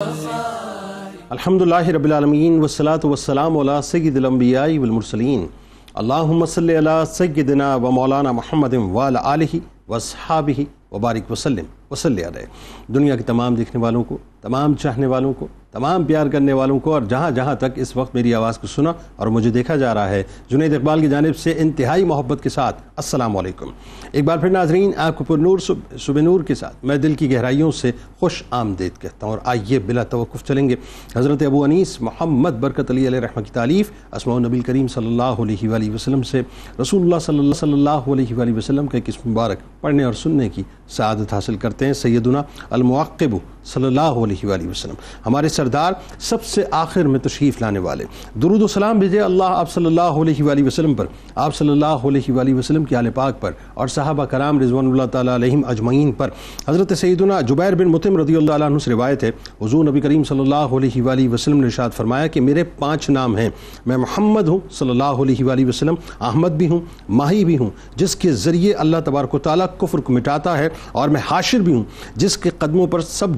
الحمدللہ رب العالمین والصلاة والسلام علی سید الانبیاء والمرسلین اللہم صلی علی سیدنا و مولانا محمد وعلی آلہ واصحابہ وبارک وسلم وصلی علیہ۔ دنیا کے تمام دیکھنے والوں کو، تمام چاہنے والوں کو، تمام پیار کرنے والوں کو، اور جہاں جہاں تک اس وقت میری آواز کو سنا اور مجھے دیکھا جا رہا ہے، جنید اقبال کی جانب سے انتہائی محبت کے ساتھ السلام علیکم۔ ایک بار پھر ناظرین، آپ کو پر نور صبح نور کے ساتھ میں دل کی گہرائیوں سے خوش آمدید کہتا ہوں، اور آئیے بلا توقف چلیں گے حضرت ابو انیس محمد برکت علی علیہ رحمہ کی تالیف اسماء النبی کریم صلی اللہ علیہ وآلہ وسلم سے رسول اللہ صلی اللہ علیہ وآلہ وسلم کا ایک اسم مبارک پڑھنے اور سننے کی سعادت حاصل کرتے ہیں۔ سیدنا المعقب صلی اللہ علیہ وآلہ وسلم، ہمارے سردار، سب سے آخر میں تشریف لانے والے، درود و سلام بھیجے اللہ آپ صلی اللہ علیہ وآلہ وسلم پر، آپ صلی اللہ علیہ وآلہ وسلم کی آل پاک پر، اور صحابہ کرام رضوان اللہ تعالیٰ علیہم اجمعین پر۔ حضرت سیدنا جبیر بن مطعم رضی اللہ عنہ سے روایت ہے، حضور نبی کریم صلی اللہ علیہ وآلہ وسلم نے ارشاد فرمایا کہ میرے 5 نام ہیں، میں محمد ہوں صلی اللہ علیہ وآلہ وسلم، احمد بھی ہوں، ماہی بھی ہوں جس کے ذریعے اللہ تبارک و تعالیٰ کفر کو مٹاتا ہے، اور میں حاشر بھی ہوں جس کے قدموں پر سب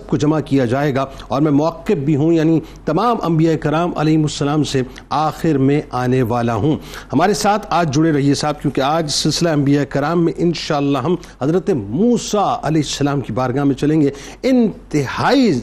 کو جمع کیا جائے گا، اور میں موقب بھی ہوں یعنی تمام انبیاء کرام علیہ السلام سے آخر میں آنے والا ہوں۔ ہمارے ساتھ آج جڑے رہیے صاحب، کیونکہ آج سلسلہ انبیاء کرام میں انشاءاللہ ہم حضرت موسیٰ علیہ السلام کی بارگاہ میں چلیں گے۔ انتہائی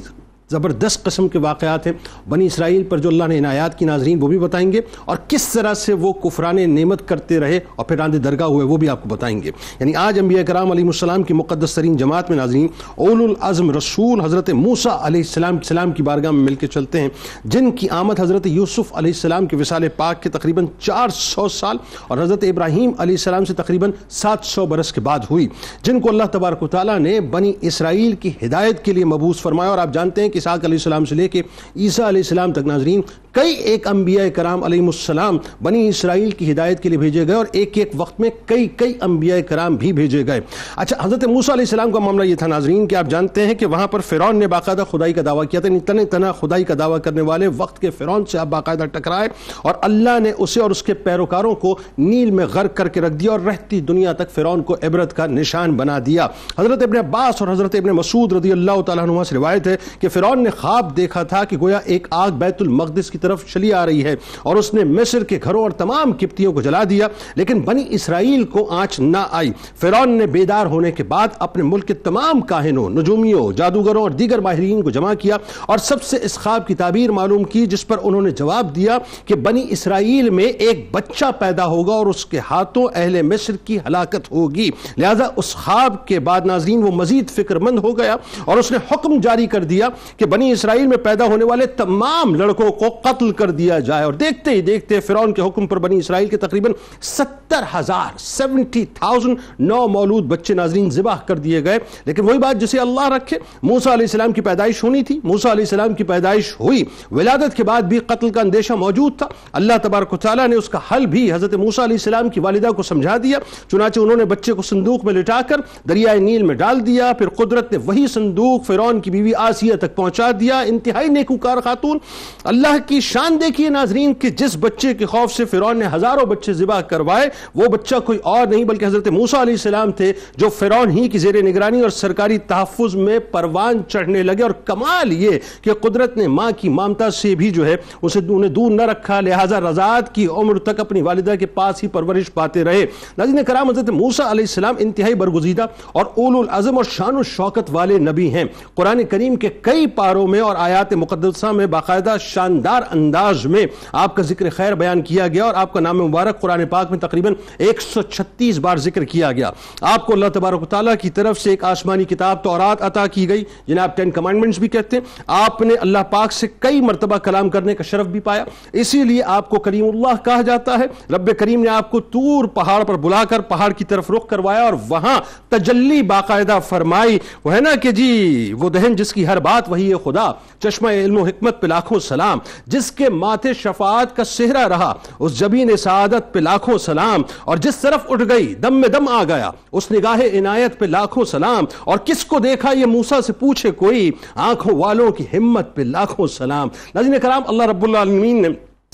زبردست قسم کے واقعات ہیں بنی اسرائیل پر جو اللہ نے عنایات کی، ناظرین وہ بھی بتائیں گے، اور کس طرح سے وہ کفران نعمت کرتے رہے اور پھر راندِ درگاہ ہوئے وہ بھی آپ کو بتائیں گے۔ یعنی آج انبیاء کرام علیہ السلام کی مقدس ترین جماعت میں ناظرین اولو العزم رسول حضرت موسیٰ علیہ السلام کی بارگاہ میں مل کے چلتے ہیں، جن کی آمد حضرت یوسف علیہ السلام کے وصال پاک کے تقریباً 400 سال اور حضرت ابراہیم علیہ السلام سے تقریباً 700 برس کے بعد ہوئی، جن کو اللہ تبارک و تعالیٰ نے بنی اسرائیل کی ہدایت کے لیے مبعوث فرمایا۔ اور آپ جانتے ہیں کہ اسحاق علیہ السلام سے لے کے عیسیٰ علیہ السلام تک ناظرین کئی ایک انبیاء کرام علیہ السلام بنی اسرائیل کی ہدایت کے لیے بھیجے گئے، اور ایک وقت میں کئی انبیاء کرام بھی بھیجے گئے۔ اچھا، حضرت موسیٰ علیہ السلام کا معاملہ یہ تھا ناظرین کہ آپ جانتے ہیں کہ وہاں پر فرعون نے باقاعدہ خدائی کا دعویٰ کیا تھا، تنہ خدائی کا دعویٰ کرنے والے وقت کے فرعون سے آپ باقاعدہ ٹکرائے، اور اللہ نے اسے اور اس کے پیروکاروں کو نیل میں غرق کر کے رکھ دیا، اور رہتی دنیا تک فرعون کو عبرت کا نشان بنا دیا۔ حضرت ابن عباس اور حضرت ابن مسعود رضی اللہ تعالیٰ عنہ سے روایت ہے کہ فرعون نے خواب دیکھا تھا کہ گویا ایک آگ بیت المقدس کی طرف چلی آ رہی ہے، اور اس نے مصر کے گھروں اور تمام قبطیوں کو جلا دیا، لیکن بنی اسرائیل کو آنچ نہ آئی۔ فرعون نے بیدار ہونے کے بعد اپنے ملک کے تمام کاہنوں، نجومیوں، جادوگروں اور دیگر ماہرین کو جمع کیا، اور سب سے اس خواب کی تعبیر معلوم کی، جس پر انہوں نے جواب دیا کہ بنی اسرائیل میں ایک بچہ پیدا ہوگا اور اس کے ہاتھوں اہل مصر کی ہلاکت ہوگی۔ لہذا اس خواب کے بعد ناظرین وہ مزید فکر مند ہو گیا، اور اس نے حکم جاری کر دیا کہ بنی اسرائیل میں پیدا ہونے والے تمام لڑکوں کو قتل کر دیا جائے، اور دیکھتے ہی دیکھتے فرعون کے حکم پر بنی اسرائیل کے تقریباً 70,000 نو مولود بچے ناظرین ذبح کر دیے گئے۔ لیکن وہی بات جسے اللہ رکھے، موسیٰ علیہ السلام کی پیدائش ہونی تھی، موسیٰ علیہ السلام کی پیدائش ہوئی، ولادت کے بعد بھی قتل کا اندیشہ موجود تھا۔ اللہ تبارک و تعالیٰ نے اس کا حل بھی حضرت موسیٰ علیہ السلام کی والدہ کو سمجھا دیا، چنانچہ انہوں نے بچے کو صندوق میں لٹا کر دریائے نیل میں ڈال دیا، پھر قدرت نے وہی صندوق فرعون کی بیوی آسیہ تک پہنچا دیا، انتہائی نیکوکار خاتون۔ اللہ کی شان دیکھیے ناظرین کہ جس بچے کے خوف سے فرعون نے ہزاروں بچے ذبح کروائے، وہ بچہ کوئی اور نہیں بلکہ حضرت موسیٰ علیہ السلام تھے، جو فرعون ہی کی زیر نگرانی اور سرکاری تحفظ میں پروان چڑھنے لگے۔ اور کمال یہ کہ قدرت نے ماں کی مامتا سے بھی جو ہے انہیں دور نہ رکھا، لہٰذا رضاعت کی عمر تک اپنی والدہ کے پاس ہی پرورش پاتے رہے۔ ناظرین کرام، حضرت موسیٰ علیہ السلام انتہائی برگزیدہ اور اولو العزم اور شان و شوکت والے نبی ہیں۔ قرآن کریم کے کئی پاروں میں اور آیات مقدسہ میں باقاعدہ شاندار انداز میں آپ کا ذکر خیر بیان کیا گیا، اور آپ کا نام مبارک قرآن پاک میں تقریباً 136 بار ذکر کیا گیا۔ آپ کو اللہ تبارک و تعالیٰ کی طرف سے ایک آسمانی کتاب تورات عطا کی گئی، جنہیں آپ 10 کمانڈمنٹس بھی کہتے ہیں۔ آپ نے اللہ پاک سے کئی مرتبہ کلام کرنے کا شرف بھی پایا، اسی لیے آپ کو کریم اللہ کہا جاتا ہے۔ رب کریم نے آپ کو طور پہاڑ پر بلا کر پہاڑ کی طرف رخ کروایا، اور وہاں تجلی باقاعدہ فرمائی۔ وہ ہے نا کہ جی وہ دہن جس کی ہر بات وہی ہے خدا، چشمہ علم و حکمت پہ لاکھوں سلام، جس کے ماتھے شفاعت کا صحرا رہا، اس جبین سعادت پہ لاکھوں سلام، اور جس طرف اٹھ گئی دم میں دم آ گیا، اس نگاہ عنایت پہ لاکھوں سلام، اور کس کو دیکھا یہ موسیٰ سے پوچھے کوئی، آنکھوں والوں کی ہمت پہ لاکھوں سلام۔ ناظرین کرام، اللہ رب العالمین نے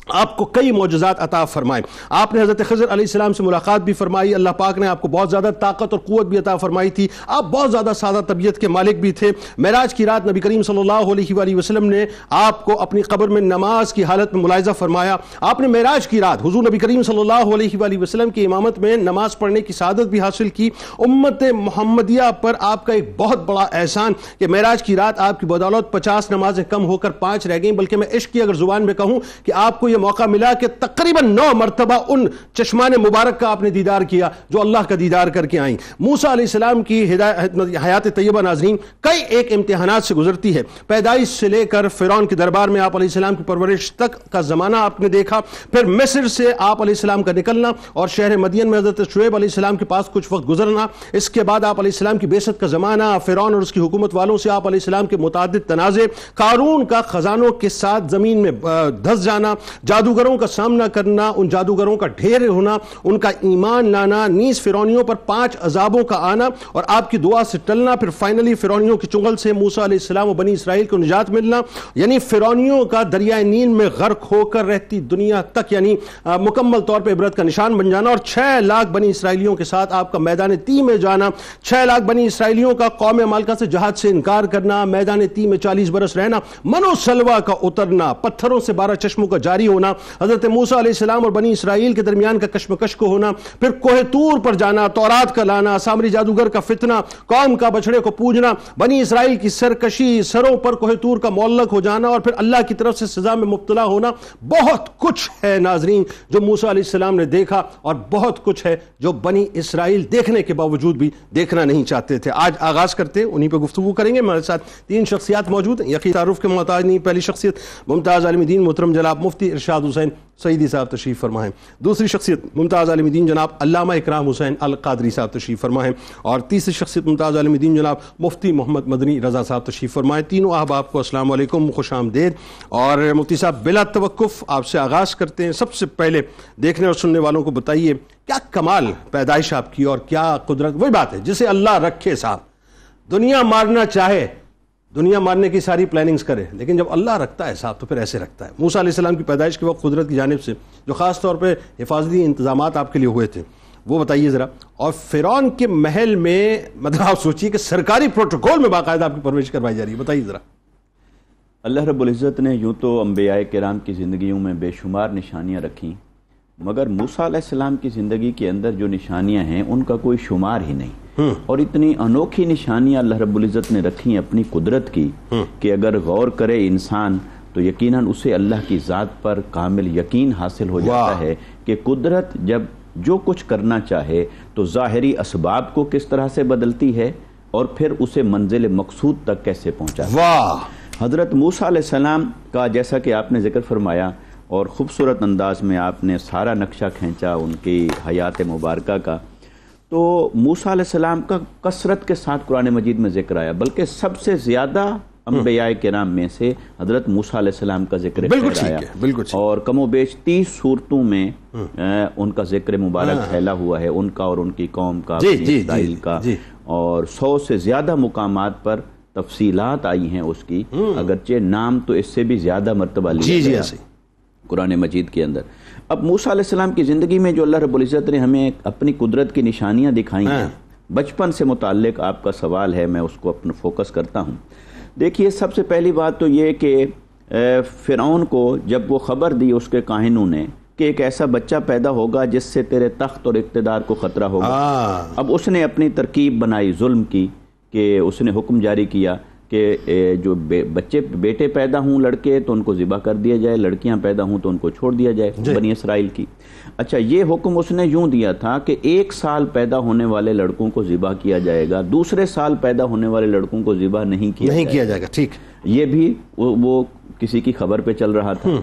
آپ کو کئی معجزات عطا فرمائے. آپ نے حضرت خضر علیہ السلام سے ملاقات بھی فرمائی. اللہ پاک نے آپ کو بہت زیادہ طاقت اور قوت بھی عطا فرمائی تھی. آپ بہت زیادہ سادہ طبیعت کے مالک بھی تھے. معراج کی رات نبی کریم صلی اللہ علیہ وآلہ وسلم نے آپ کو اپنی قبر میں نماز کی حالت میں ملاحظہ فرمایا. آپ نے معراج کی رات حضور نبی کریم صلی اللہ علیہ وآلہ وسلم کی امامت میں نماز پڑھنے کی سعادت بھی حاصل کی. امت محمدیہ پر آپ کا ایک بہت بڑا احسان کہ معراج کی رات آپ کی بدولت 50 نمازیں کم ہو کر 5 رہ گئیں. بلکہ میں عشق کی اگر زبان میں کہوں کہ آپ کو یہ موقع ملا کہ تقریباً 9 مرتبہ ان چشمان مبارک کا آپ نے دیدار کیا جو اللہ کا دیدار کر کے آئیں. موسیٰ علیہ السلام کی حیات طیبہ ناظرین کئی ایک امتحانات سے گزرتی ہے. پیدائش سے لے کر فرعون کے دربار میں آپ علیہ السلام کی پرورش تک کا زمانہ آپ نے دیکھا. پھر مصر سے آپ علیہ السلام کا نکلنا اور شہر مدین میں حضرت شعیب علیہ السلام کے پاس کچھ وقت گزرنا. اس کے بعد آپ علیہ السلام کی بعثت کا زمانہ، فرعون اور اس کی حکومت والوں سے آپ علیہ السلام کے متعدد تنازع، قارون کا خزانوں کے ساتھ زمین میں دھس جانا، جادوگروں کا سامنا کرنا، ان جادوگروں کا ڈھیر ہونا، ان کا ایمان لانا، نیز فرعونیوں پر 5 عذابوں کا آنا اور آپ کی دعا سے ٹلنا. پھر فائنلی فرعونیوں کی چنگل سے موسیٰ علیہ السلام و بنی اسرائیل کو نجات ملنا. یعنی فرعونیوں کا دریائے نیل میں غرق ہو کر رہتی دنیا تک یعنی مکمل طور پہ عبرت کا نشان بن جانا. اور 6 لاکھ بنی اسرائیلیوں کے ساتھ آپ کا میدان تی میں جانا. 6 لاکھ بنی اسرائیلیوں کا قوم مالکہ سے جہاد سے انکار کرنا، میدان تی میں 40 برس رہنا، منو سلوا کا اترنا، پتھروں سے 12 چشموں کا جاری ہونا، حضرت موسیٰ علیہ السلام اور بنی اسرائیل کے درمیان کا کشمکش کو ہونا، پھر کوہ طور پر جانا، تورات کا لانا، سامری جادوگر کا فتنہ، قوم کا بچڑے کو پوجنا، بنی اسرائیل کی سرکشی، سروں پر کوہ طور کا معلق ہو جانا اور پھر اللہ کی طرف سے سزا میں مبتلا ہونا. بہت کچھ ہے ناظرین جو موسیٰ علیہ السلام نے دیکھا اور بہت کچھ ہے جو بنی اسرائیل دیکھنے کے باوجود بھی دیکھنا نہیں چاہتے تھے. آج آغاز کرتے ہیں، انہی پہ گفتگو کریں گے. ہمارے ساتھ 3 شخصیات موجود ہیں، یقین تعارف کے محتاج نہیں. پہلی شخصیت ممتاز عالم دین محترم جناب مفتی ارشاد حسین سعیدی صاحب تشریف فرما ہیں. دوسری شخصیت ممتاز عالم دین جناب علامہ اکرام حسین القادری صاحب تشریف فرما ہیں. اور تیسری شخصیت ممتاز عالم دین جناب مفتی محمد مدنی رضا صاحب تشریف فرما ہیں. تینوں احباب کو السلام علیکم، خوش آمدید. اور مفتی صاحب بلا توقف آپ سے آغاز کرتے ہیں. سب سے پہلے دیکھنے اور سننے والوں کو بتائیے کیا کمال پیدائش آپ کی اور کیا قدرت. وہی بات ہے جسے اللہ رکھے صاحب، دنیا مارنا چاہے دنیا مارنے کی ساری پلاننگز کرے، لیکن جب اللہ رکھتا ہے صاحب تو پھر ایسے رکھتا ہے. موسیٰ علیہ السلام کی پیدائش کے وقت قدرت کی جانب سے جو خاص طور پہ حفاظتی انتظامات آپ کے لیے ہوئے تھے وہ بتائیے ذرا. اور فرعون کے محل میں مطلب آپ سوچیے کہ سرکاری پروٹوکول میں باقاعدہ آپ کی پرورش کروائی جا رہی ہے، بتائیے ذرا. اللہ رب العزت نے یوں تو انبیاء کرام کی زندگیوں میں بے شمار نشانیاں رکھیں، مگر موسیٰ علیہ السلام کی زندگی کے اندر جو نشانیاں ہیں ان کا کوئی شمار ہی نہیں. اور اتنی انوکھی نشانیاں اللہ رب العزت نے رکھی اپنی قدرت کی کہ اگر غور کرے انسان تو یقیناً اسے اللہ کی ذات پر کامل یقین حاصل ہو جاتا ہے کہ قدرت جب جو کچھ کرنا چاہے تو ظاہری اسباب کو کس طرح سے بدلتی ہے اور پھر اسے منزل مقصود تک کیسے پہنچاتی ہے. حضرت موسیٰ علیہ السلام کا جیسا کہ آپ نے ذکر فرمایا اور خوبصورت انداز میں آپ نے سارا نقشہ کھینچا ان کی حیات مبارکہ کا، تو موسیٰ علیہ السلام کا کثرت کے ساتھ قرآن مجید میں ذکر آیا، بلکہ سب سے زیادہ انبیاء کرام میں سے حضرت موسیٰ علیہ السلام کا ذکر آیا، اور کم و بیش 30 صورتوں میں ان کا ذکر مبارک پھیلا ہوا ہے، ان کا اور ان کی قوم کا، اسرائیل کا، اور 100 سے زیادہ مقامات پر تفصیلات آئی ہیں اس کی، اگرچہ نام تو اس سے بھی زیادہ مرتبہ لیا گیا قرآن مجید کے اندر. اب موسیٰ علیہ السلام کی زندگی میں جو اللہ رب العزت نے ہمیں اپنی قدرت کی نشانیاں دکھائی ہیں، بچپن سے متعلق آپ کا سوال ہے، میں اس کو اپنا فوکس کرتا ہوں. دیکھیے سب سے پہلی بات تو یہ کہ فرعون کو جب وہ خبر دی اس کے کاہنوں نے کہ ایک ایسا بچہ پیدا ہوگا جس سے تیرے تخت اور اقتدار کو خطرہ ہوگا، اب اس نے اپنی ترکیب بنائی ظلم کی کہ اس نے حکم جاری کیا کہ جو بچے بیٹے پیدا ہوں لڑکے تو ان کو ذبح کر دیا جائے، لڑکیاں پیدا ہوں تو ان کو چھوڑ دیا جائے بنی اسرائیل کی. اچھا یہ حکم اس نے یوں دیا تھا کہ 1 سال پیدا ہونے والے لڑکوں کو ذبح کیا جائے گا، دوسرے سال پیدا ہونے والے لڑکوں کو ذبح نہیں کیا جائے گا. ٹھیک، یہ بھی وہ کسی کی خبر پہ چل رہا تھا.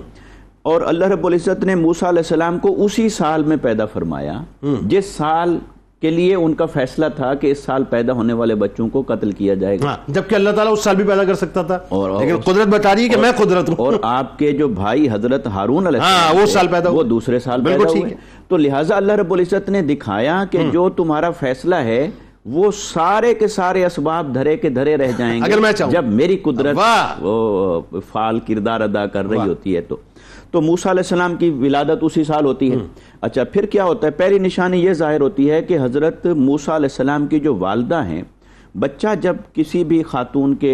اور اللہ رب العزت نے موسیٰ علیہ السلام کو اسی سال میں پیدا فرمایا جس سال کے لیے ان کا فیصلہ تھا کہ اس سال پیدا ہونے والے بچوں کو قتل کیا جائے گا، جبکہ اللہ تعالیٰ اس سال بھی پیدا کر سکتا تھا، لیکن قدرت بتا رہی ہے کہ میں قدرت ہوں. اور آپ کے جو بھائی حضرت ہارون علیہ السلام وہ سال پیدا وہ دوسرے سال پیدا ہوئے. تو لہٰذا اللہ رب العزت نے دکھایا کہ جو تمہارا فیصلہ ہے وہ سارے کے سارے اسباب دھرے کے دھرے رہ جائیں گے جب میری قدرت وہ فعال کردار ادا کر رہی ہوتی ہے. تو موسیٰ علیہ السلام کی ولادت اسی سال ہوتی ہے. اچھا پھر کیا ہوتا ہے؟ پہلی نشانی یہ ظاہر ہوتی ہے کہ حضرت موسیٰ علیہ السلام کی جو والدہ ہیں، بچہ جب کسی بھی خاتون کے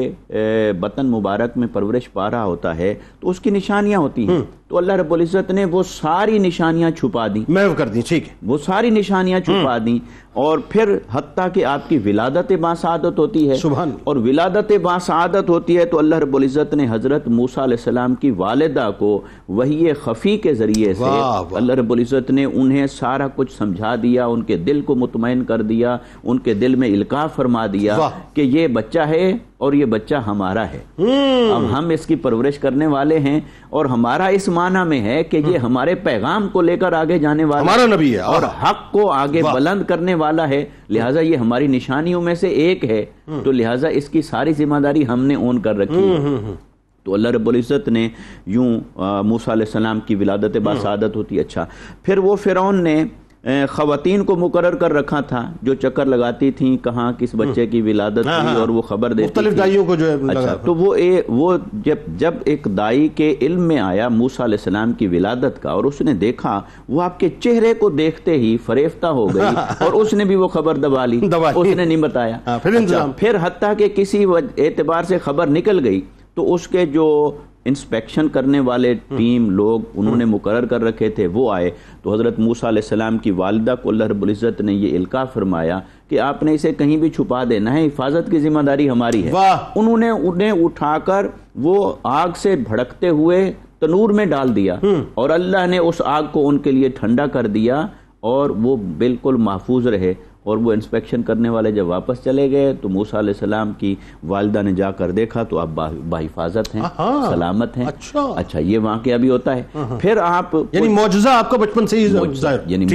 بطن مبارک میں پرورش پا رہا ہوتا ہے تو اس کی نشانیاں ہوتی ہیں. تو اللہ رب العزت نے وہ ساری نشانیاں چھپا دیں، محو کر دیں. ٹھیک ہے، وہ ساری نشانیاں چھپا دیں. اور پھر حتیٰ کہ آپ کی ولادت باسعادت ہوتی ہے. سبحان. اور ولادت باسعادت ہوتی ہے تو اللہ رب العزت نے حضرت موسیٰ علیہ السلام کی والدہ کو وحی خفی کے ذریعے سے اللہ رب العزت نے انہیں سارا کچھ سمجھا دیا، ان کے دل کو مطمئن کر دیا، ان کے دل میں القاء فرما دیا کہ یہ بچہ ہے اور یہ بچہ ہمارا ہے. اب ہم اس کی پرورش کرنے والے ہیں، اور ہمارا اس معنی میں ہے کہ یہ ہمارے پیغام کو لے کر آگے جانے والا ہمارا نبی ہے اور حق کو آگے بلند کرنے والا ہے، لہٰذا یہ ہماری نشانیوں میں سے ایک ہے. تو لہٰذا اس کی ساری ذمہ داری ہم نے اون کر رکھی ہے. تو اللہ رب العزت نے یوں موسیٰ علیہ السلام کی ولادت باسعادت ہوتی. اچھا پھر وہ فرعون نے خواتین کو مقرر کر رکھا تھا جو چکر لگاتی تھیں کہاں کس بچے کی ولادت ہوئی اور وہ خبر دیتی مختلف دائیوں کو جو ہے. اچھا تو وہ جب ایک دائی کے علم میں آیا موسیٰ علیہ السلام کی ولادت کا اور اس نے دیکھا، وہ آپ کے چہرے کو دیکھتے ہی فریفتہ ہو گئی اور اس نے بھی وہ خبر دبا لی، اس نے نہیں بتایا. پھر حتیٰ کہ کسی اعتبار سے خبر نکل گئی تو اس کے جو انسپیکشن کرنے والے ٹیم لوگ انہوں نے مقرر کر رکھے تھے وہ آئے. تو حضرت موسیٰ علیہ السلام کی والدہ کو اللہ رب العزت نے یہ القاء فرمایا کہ آپ نے اسے کہیں بھی چھپا دینا ہے، حفاظت کی ذمہ داری ہماری ہے. انہوں نے انہیں اٹھا کر وہ آگ سے بھڑکتے ہوئے تنور میں ڈال دیا اور اللہ نے اس آگ کو ان کے لیے ٹھنڈا کر دیا اور وہ بالکل محفوظ رہے. اور وہ انسپیکشن کرنے والے جب واپس چلے گئے تو موسیٰ علیہ السلام کی والدہ نے جا کر دیکھا تو آپ بحفاظت ہیں، سلامت ہیں. اچھا یہ واقعہ بھی ہوتا ہے. پھر آپ یعنی معجزہ آپ کا بچپن سے ہی یعنی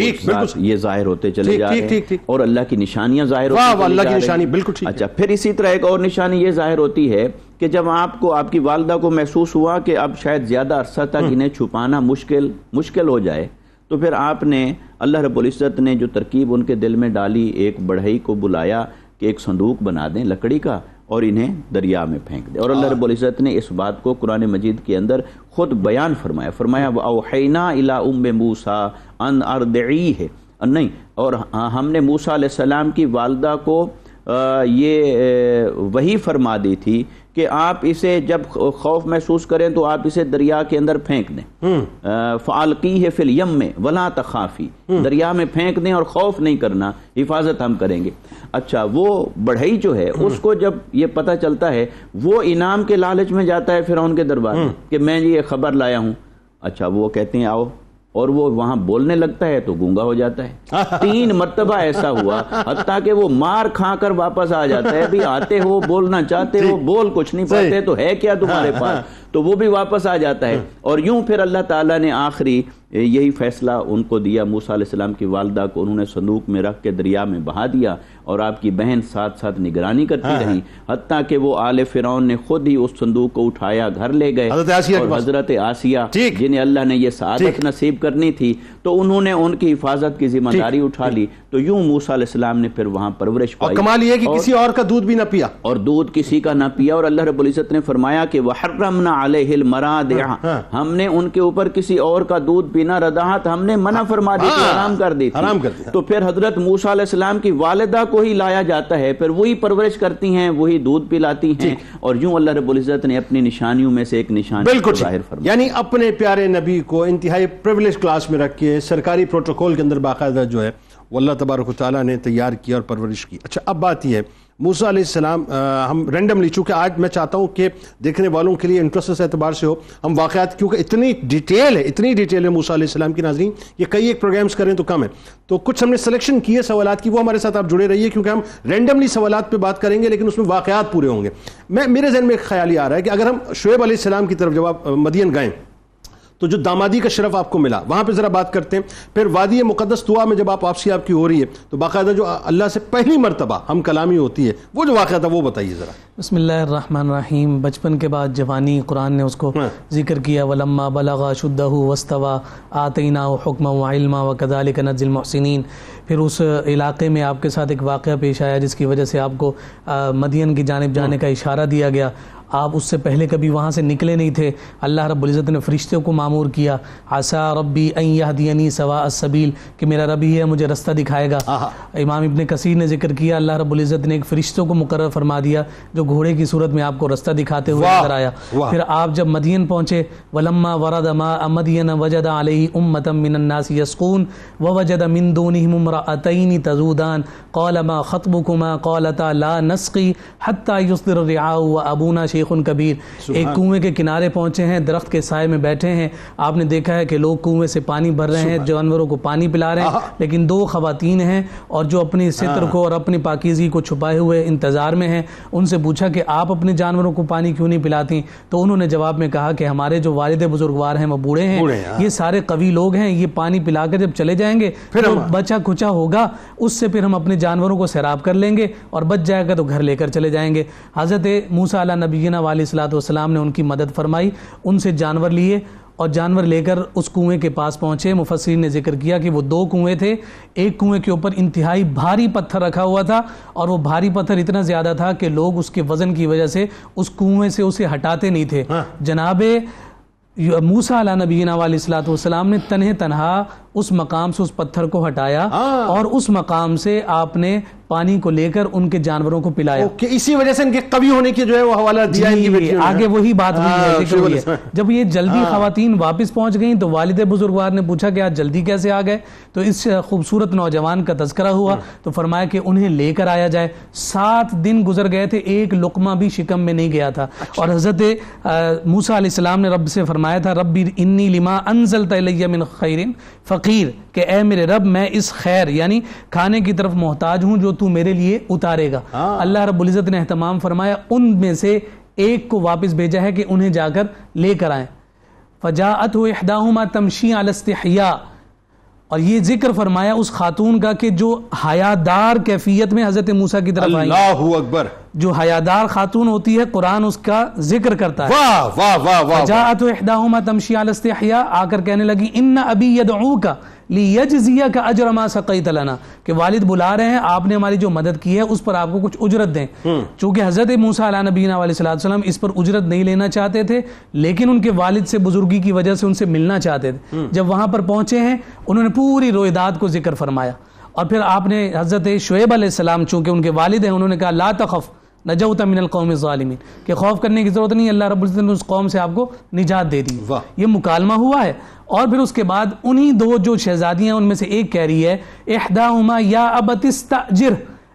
یہ ظاہر ہوتے چلے جا رہے ہیں اور اللہ کی نشانیاں ظاہر ہوتی ہیں. اچھا پھر اسی طرح ایک اور نشانی یہ ظاہر ہوتی ہے کہ جب آپ کی والدہ کو محسوس ہوا کہ اب شاید زیادہ عرصہ تک انہیں چھپانا مشکل ہو جائے، تو پھر آپ نے اللہ رب العزت نے جو ترکیب ان کے دل میں ڈالی، ایک بڑھئی کو بلایا کہ ایک صندوق بنا دیں لکڑی کا اور انہیں دریا میں پھینک دیں. اور اللہ رب العزت نے اس بات کو قرآن مجید کے اندر خود بیان فرمایا وَأَوْحَيْنَا إِلَىٰ أُمِّ مُوسَىٰ أَنْ أَرْضِعِيهِ نہیں، اور ہم نے موسیٰ علیہ السلام کی والدہ کو یہ وحی فرما دی تھی کہ آپ اسے جب خوف محسوس کریں تو آپ اسے دریا کے اندر پھینک دیں. فَأَلْقِيهِ فِي الْيَمِّ وَلَا تَخَافِي، دریا میں پھینک دیں اور خوف نہیں کرنا، حفاظت ہم کریں گے. اچھا وہ بڑھئی جو ہے اس کو جب یہ پتہ چلتا ہے وہ انعام کے لالچ میں جاتا ہے فرعون کے دربار میں کہ میں یہ خبر لایا ہوں. اچھا وہ کہتے ہیں آؤ، اور وہ وہاں بولنے لگتا ہے تو گونگا ہو جاتا ہے. 3 مرتبہ ایسا ہوا حتیٰ کہ وہ مار کھا کر واپس آ جاتا ہے. بھی آتے ہو، بولنا چاہتے ہو، بول کچھ نہیں پاتے تو ہے کیا تمہارے پاس، تو وہ بھی واپس آ جاتا ہے. اور یوں پھر اللہ تعالیٰ نے آخری یہی فیصلہ ان کو دیا، موسیٰ علیہ السلام کی والدہ کو انہوں نے صندوق میں رکھ کے دریا میں بہا دیا اور آپ کی بہن ساتھ ساتھ نگرانی کرتی رہی حتیٰ کہ وہ آل فرعون نے خود ہی اس صندوق کو اٹھایا گھر لے گئے. اور حضرت آسیہ جنہیں اللہ نے یہ سعادت نصیب کرنی تھی تو انہوں نے ان کی حفاظت کی ذمہ داری اٹھا لی. تو یوں موسیٰ علیہ السلام نے پھر وہاں پرورش پائی. اور کمال یہ کہ کسی اور کا دودھ بھی نہ پیا، اور دودھ کسی کا نہ پیا. اور اللہ رب العزت نے فرمایا کہ وَحَرَّمْنَا عَلَيْهِ الْمَرَاضِعَ، ہم نے ان کے اوپر کسی اور کا دودھ پینا رضاعت ہم نے منع فرما دی تھی، حرام کر دی تھی. تو پھر حضرت موسیٰ علیہ السلام کی والدہ کو ہی لایا جاتا ہے، پھر وہی پرورش کرتی ہیں، وہی دودھ پلاتی ہیں. اور یوں اللہ رب العزت نے اپنی نشانیوں میں سے ایک نشانی ظاہر فرمایا. یعنی اپنے پیارے نبی کو انتہائی پریویلیج کلاس میں رکھ کے سرکاری پروٹوکول کے اندر باقاعدہ جو ہے وہ اللہ تبارک و تعالیٰ نے تیار کیا اور پرورش کی. اچھا اب بات یہ ہے موسیٰ علیہ السلام، ہم رینڈملی، چونکہ آج میں چاہتا ہوں کہ دیکھنے والوں کے لیے انٹرسٹ اس اعتبار سے ہو، ہم واقعات کیونکہ اتنی ڈیٹیل ہے موسیٰ علیہ السلام کی، ناظرین یہ کئی ایک پروگرامز کریں تو کم ہے، تو کچھ ہم نے سلیکشن کی ہے سوالات کی، وہ ہمارے ساتھ آپ جڑے رہیے کیونکہ ہم رینڈملی سوالات پہ بات کریں گے لیکن اس میں واقعات پورے ہوں گے. میرے ذہن میں ایک خیال یہ آ رہا ہے کہ اگر ہم شعیب علیہ السلام کی طرف جب آپ مدین گئے تو جو دامادی کا شرف آپ کو ملا وہاں پہ ذرا بات کرتے ہیں. پھر وادی مقدس طوا میں جب آپ کی ہو رہی ہے تو باقاعدہ جو اللہ سے پہلی مرتبہ ہم کلامی ہوتی ہے وہ جو واقعہ تھا وہ بتائیے ذرا. بسم اللہ الرحمن الرحیم. بچپن کے بعد جوانی، قرآن نے اس کو ذکر کیا، وَلَمَّا بَلَغَ شُدَّهُ وَاسْتَوَى آتَيْنَاهُ حُكْمًا وَعِلْمًا وَكَذَلِكَ نَجْزِي الْمُحْسِنِينَ. پھر اس علاقے میں آپ کے ساتھ ایک واقعہ پیش آیا جس کی وجہ سے آپ کو مدین کی جانب جانے کا اشارہ دیا گیا. آپ اس سے پہلے کبھی وہاں سے نکلے نہیں تھے. اللہ رب العزت نے فرشتوں کو مامور کیا, عسیٰ ربی ان یہدینی سواء السبیل, کہ میرا رب ہی ہے مجھے رستہ دکھائے گا. امام ابن کثیر نے ذکر کیا اللہ رب العزت نے ایک فرشتوں کو مقرر فرما دیا جو گھوڑے کی صورت میں آپ کو رستہ دکھاتے ہوئے نظر آیا. پھر آپ جب مدین پہنچے, ولما ورد ماء مدین وجد علیہ امۃ من الناس یسقون ووجد من دونہم امرأتین تذودان قال ما خطبکما قالتا لا نسقی حتی یصدر الرعاء وابونا شیخ کبیر. ایک کنویں کے کنارے پہنچے ہیں, درخت کے سائے میں بیٹھے ہیں, آپ نے دیکھا ہے کہ لوگ کنویں سے پانی بھر رہے ہیں, جانوروں کو پانی پلا رہے ہیں, لیکن دو خواتین ہیں اور جو اپنی ستر کو اور اپنی پاکیزگی کو چھپائے ہوئے انتظار میں ہیں. ان سے پوچھا کہ آپ اپنے جانوروں کو پانی کیوں نہیں پلاتی؟ تو انہوں نے جواب میں کہا کہ ہمارے جو والد بزرگوار ہیں وہ بوڑھے ہیں, یہ سارے قوی لوگ ہیں, یہ پانی پلا کر جب چلے جائیں گے تو بچا کچا ہوگا, اس سے پھر ہم اپنے جانوروں کو سیراب کر لیں گے اور بچ جائے گا تو گھر لے کر چلے جائیں گے. حضرت موسیٰ علیہ نبینا علیہ الصلوۃ والسلام نے ان کی مدد فرمائی, ان سے جانور لیے اور جانور لے کر اس کنویں کے پاس پہنچے. مفسرین نے ذکر کیا کہ وہ دو کنویں تھے, ایک کنویں کے اوپر انتہائی بھاری پتھر رکھا ہوا تھا اور وہ بھاری پتھر اتنا زیادہ تھا کہ لوگ اس کے وزن کی وجہ سے اس کنویں سے اسے ہٹاتے نہیں تھے. جناب موسیٰ علیہ نبینا علیہ الصلوۃ والسلام نے تنہا اس مقام سے اس پتھر کو ہٹایا اور اس مقام سے آپ نے پانی کو لے کر ان کے جانوروں کو پلایا. اسی وجہ سے ان کے قوی ہونے کی جو ہے وہ حوالہ دیا ان کی بیٹیوں نے. آگے وہی بات ہوئی ہے. جب یہ جلدی خواتین واپس پہنچ گئیں تو والد بزرگوار نے پوچھا کہ آج جلدی کیسے آ گئے؟ تو اس خوبصورت نوجوان کا تذکرہ ہوا تو فرمایا کہ انہیں لے کر آیا جائے. 7 دن گزر گئے تھے, ایک لقمہ بھی شکم میں نہیں گیا تھا. اور حضرت موسیٰ علیہ السلام نے رب سے فرمایا تھا ربی انی لما انزلت الی من خیر فقیر, کہ اے میرے رب میں اس خیر یعنی کھانے کی طرف محتاج ہوں جو تو میرے لیے اتارے گا. اللہ رب العزت نے اہتمام فرمایا, ان میں سے ایک کو واپس بھیجا ہے کہ انہیں جا کر لے کر آئیں. فجاءته احداهما تمشی علی استحیاء, اور یہ ذکر فرمایا اس خاتون کا کہ جو حیادار کیفیت میں حضرت موسیٰ کی طرف آئی. اللہ اکبر. جو حیادار خاتون ہوتی ہے قرآن اس کا ذکر کرتا ہے. واہ واہ واہ واہ. فجاءته احداهما تمشی علی استحیاء, آ کر کہنے لگی ان ابی یدعوک لیجزیک اجر ما سقیت لنا, کہ والد بلا رہے ہیں, آپ نے ہماری جو مدد کی ہے اس پر آپ کو کچھ اجرت دیں. چونکہ حضرت موسیٰ علیہ نبینا علیہ السلام اس پر اجرت نہیں لینا چاہتے تھے, لیکن ان کے والد سے بزرگی کی وجہ سے ان سے ملنا چاہتے تھے. جب وہاں پر پہنچے ہیں انہوں نے پوری رویداد کو ذکر فرمایا, اور پھر آپ نے حضرت شعیب علیہ السلام چونکہ ان کے والد ہیں, انہوں نے کہا لا تخف نجوت من القوم الظالمین, کہ خوف کرنے کی ضرورت نہیں, اللہ رب العزت نے اس قوم سے آپ کو نجات دے دی. یہ مکالمہ ہوا ہے. اور پھر اس کے بعد انہی دو جو شہزادیاں ان میں سے ایک کہہ رہی ہے احداہما یا ابت استاجر,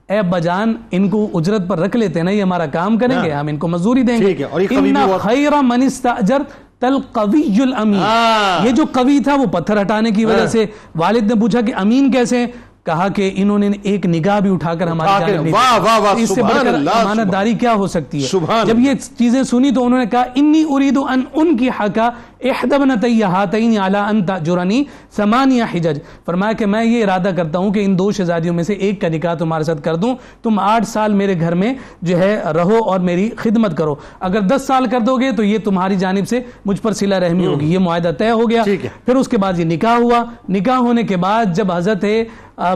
اے بجان ان کو اجرت پر رکھ لیتے ہیں نا, یہ ہمارا کام کریں گے, ہم ان کو مزدوری دیں گے. ان خیر من استاجرت القوی الامین, یہ جو قوی تھا وہ پتھر ہٹانے کی وجہ سے. والد نے پوچھا کہ امین کیسے؟ کہا کہ انہوں نے ایک نگاہ بھی اٹھا کر ہماری جانب لی. اس سے بڑھ کر امانت داری کیا ہو سکتی ہے؟ جب یہ چیزیں سنی تو انہوں نے کہا انی اريد ان انکحک احدی ابنتی ہاتین علی ان تأجرنی 8 حجج, فرمایا کہ میں یہ ارادہ کرتا ہوں کہ ان 2 شہزادیوں میں سے ایک کا نکاح تمہارے ساتھ کر دوں, تم 8 سال میرے گھر میں جو ہے رہو اور میری خدمت کرو. اگر 10 سال کر دو گے تو یہ تمہاری جانب سے مجھ پر صلہ رحمی ہوگی. یہ معاہدہ طے ہو گیا. پھر اس کے بعد یہ نکاح ہوا. نکاح ہونے کے بعد جب حضرت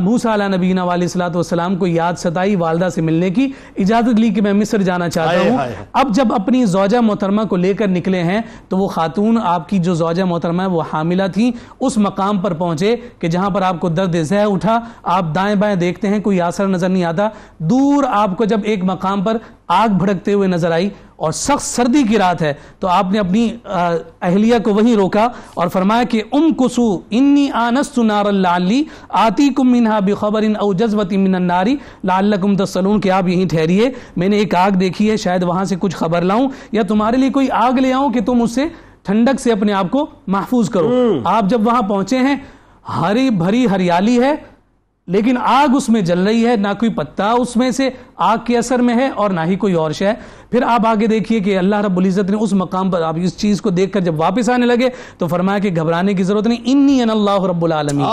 موسیٰ علیہ نبینا علیہ الصلوۃ والسلام کو یاد ستائی والدہ سے ملنے کی, اجازت لی کہ میں مصر جانا چاہتا ہوں. اب جب اپنی زوجہ محترمہ کو لے کر نکلے ہیں تو وہ خاتون آپ کی جو زوجہ محترمہ ہے وہ حاملہ تھی. اس مقام پر پہنچے کہ جہاں پر آپ کو درد ذہ اٹھا, آپ دائیں بائیں دیکھتے ہیں کوئی آثر نظر نہیں آتا. دور آپ کو جب ایک مقام پر آگ بھڑکتے ہوئے نظر آئی اور سخت سردی کی رات ہے تو آپ نے اپنی اہلیہ کو وہیں روکا اور فرمایا کہ کسو انی آنست نارا لعلی آتیکم منہا بخبر او جذبۃ من النار لعلکم تصلون, کہ آپ یہیں ٹھہریے, میں نے ایک آگ دیکھی ہے, شاید وہاں سے کچھ خبر لاؤں یا تمہارے لیے کوئی آگ لے آؤں کہ تم اس سے ٹھنڈک سے اپنے آپ کو محفوظ کرو. آپ جب وہاں پہنچے ہیں ہری بھری ہریالی ہے لیکن آگ اس میں جل رہی ہے, نہ کوئی پتا اس میں سے آگ کے اثر میں ہے اور نہ ہی کوئی اور شے. پھر آپ آگے دیکھیے کہ اللہ رب العزت نے اس مقام پر آپ اس چیز کو دیکھ کر جب واپس آنے لگے تو فرمایا کہ گھبرانے کی ضرورت نہیں, انی انا اللہ رب العالمین.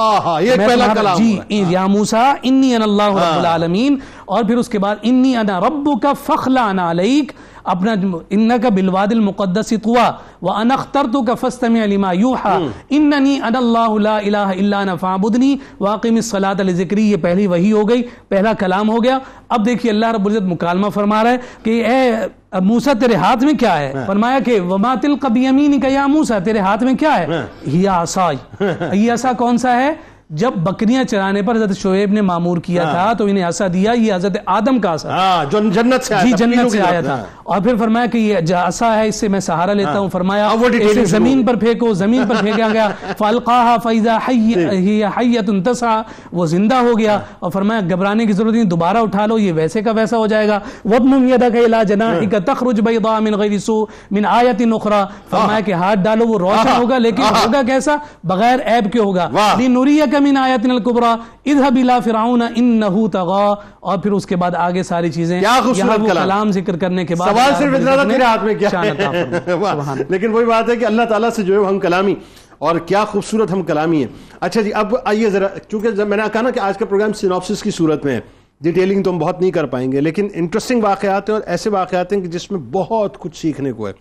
یہ پہلا کلام جی یا موسیٰ انی انا اللہ رب العالمین. اور پھر اس کے بعد انی انا ربک فاخلع علیک, اپنا انک بالواد المقدس طویٰ, وَأَنَا اخْتَرْتُكَ فَاسْتَمِعْ لِمَا يُوحَىٰ إِنَّنِي أَنَا اللَّهُ لَا إِلَٰهَ إِلَّا أَنَا فَاعْبُدْنِي وَأَقِمِ الصَّلَاةَ لِذِكْرِي. یہ پہلی وحی ہو گئی، پہلا کلام ہو گیا. اب دیکھیے اللہ رب العزت مکالمہ فرما رہا ہے کہ اے موسیٰ تیرے ہاتھ میں کیا ہے؟ فرمایا کہ وَمَا تِلْقَ بِيَمِينِكَ يَا موسیٰ، تیرے ہاتھ میں کیا ہے؟ ہِیَ عَصَايَ. یہ عصا کون سا ہے؟ جب بکریاں چرانے پر حضرت شعیب نے معمور کیا تھا تو انہیں عصا دیا، یہ حضرت آدم کا عصا جو جنت سے آیا جی جنت سے آیا تھا. اور پھر فرمایا کہ یہ عصا ہے، اس سے میں سہارا لیتا ہوں. فرمایا اسے زمین پر پھینکو، زمین پر پھینکا گیا. فَأَلْقَاهَا فَإِذَا هِيَ حَيَّةٌ تَسْعَىٰ، وہ زندہ ہو گیا. اور فرمایا گھبرانے کی ضرورت نہیں، دوبارہ اٹھا لو، یہ ویسے کا ویسا ہو جائے گا. وَاضْمُمْ يَدَكَ إِلَىٰ جَنَاحِكَ تَخْرُجْ بَيْضَاءَ مِنْ غَيْرِ سُوءٍ مِنْ آيَةٍ أُخْرَىٰ. فرمایا کہ ہاتھ ڈالو، وہ روشن ہوگا، لیکن ہوگا کیسا؟ بغیر عیب کے ہوگا. لِنُرِيَكَ مِنْ آيَاتِنَا الْكُبْرَىٰ اذهب الى فرعون انه طغى. اور پھر اس کے بعد آگے ساری چیزیں. یہاں وہ کلام ذکر کرنے کے بعد سوال صرف اتنا تھا تیرے ہاتھ میں کیا ہے. لیکن وہی بات ہے کہ اللہ تعالیٰ سے جو ہے ہم کلامی، اور کیا خوبصورت ہم کلامی ہیں. اچھا جی، اب آئیے ذرا، کیونکہ میں نے کہا نا کہ آج کا پروگرام سینopsis کی صورت میں ہے، ڈیٹیلنگ تو ہم بہت نہیں کر پائیں گے، لیکن انٹرسٹنگ واقعات ہیں اور ایسے واقعات ہیں کہ جس میں بہت کچھ سیکھنے کو ہے.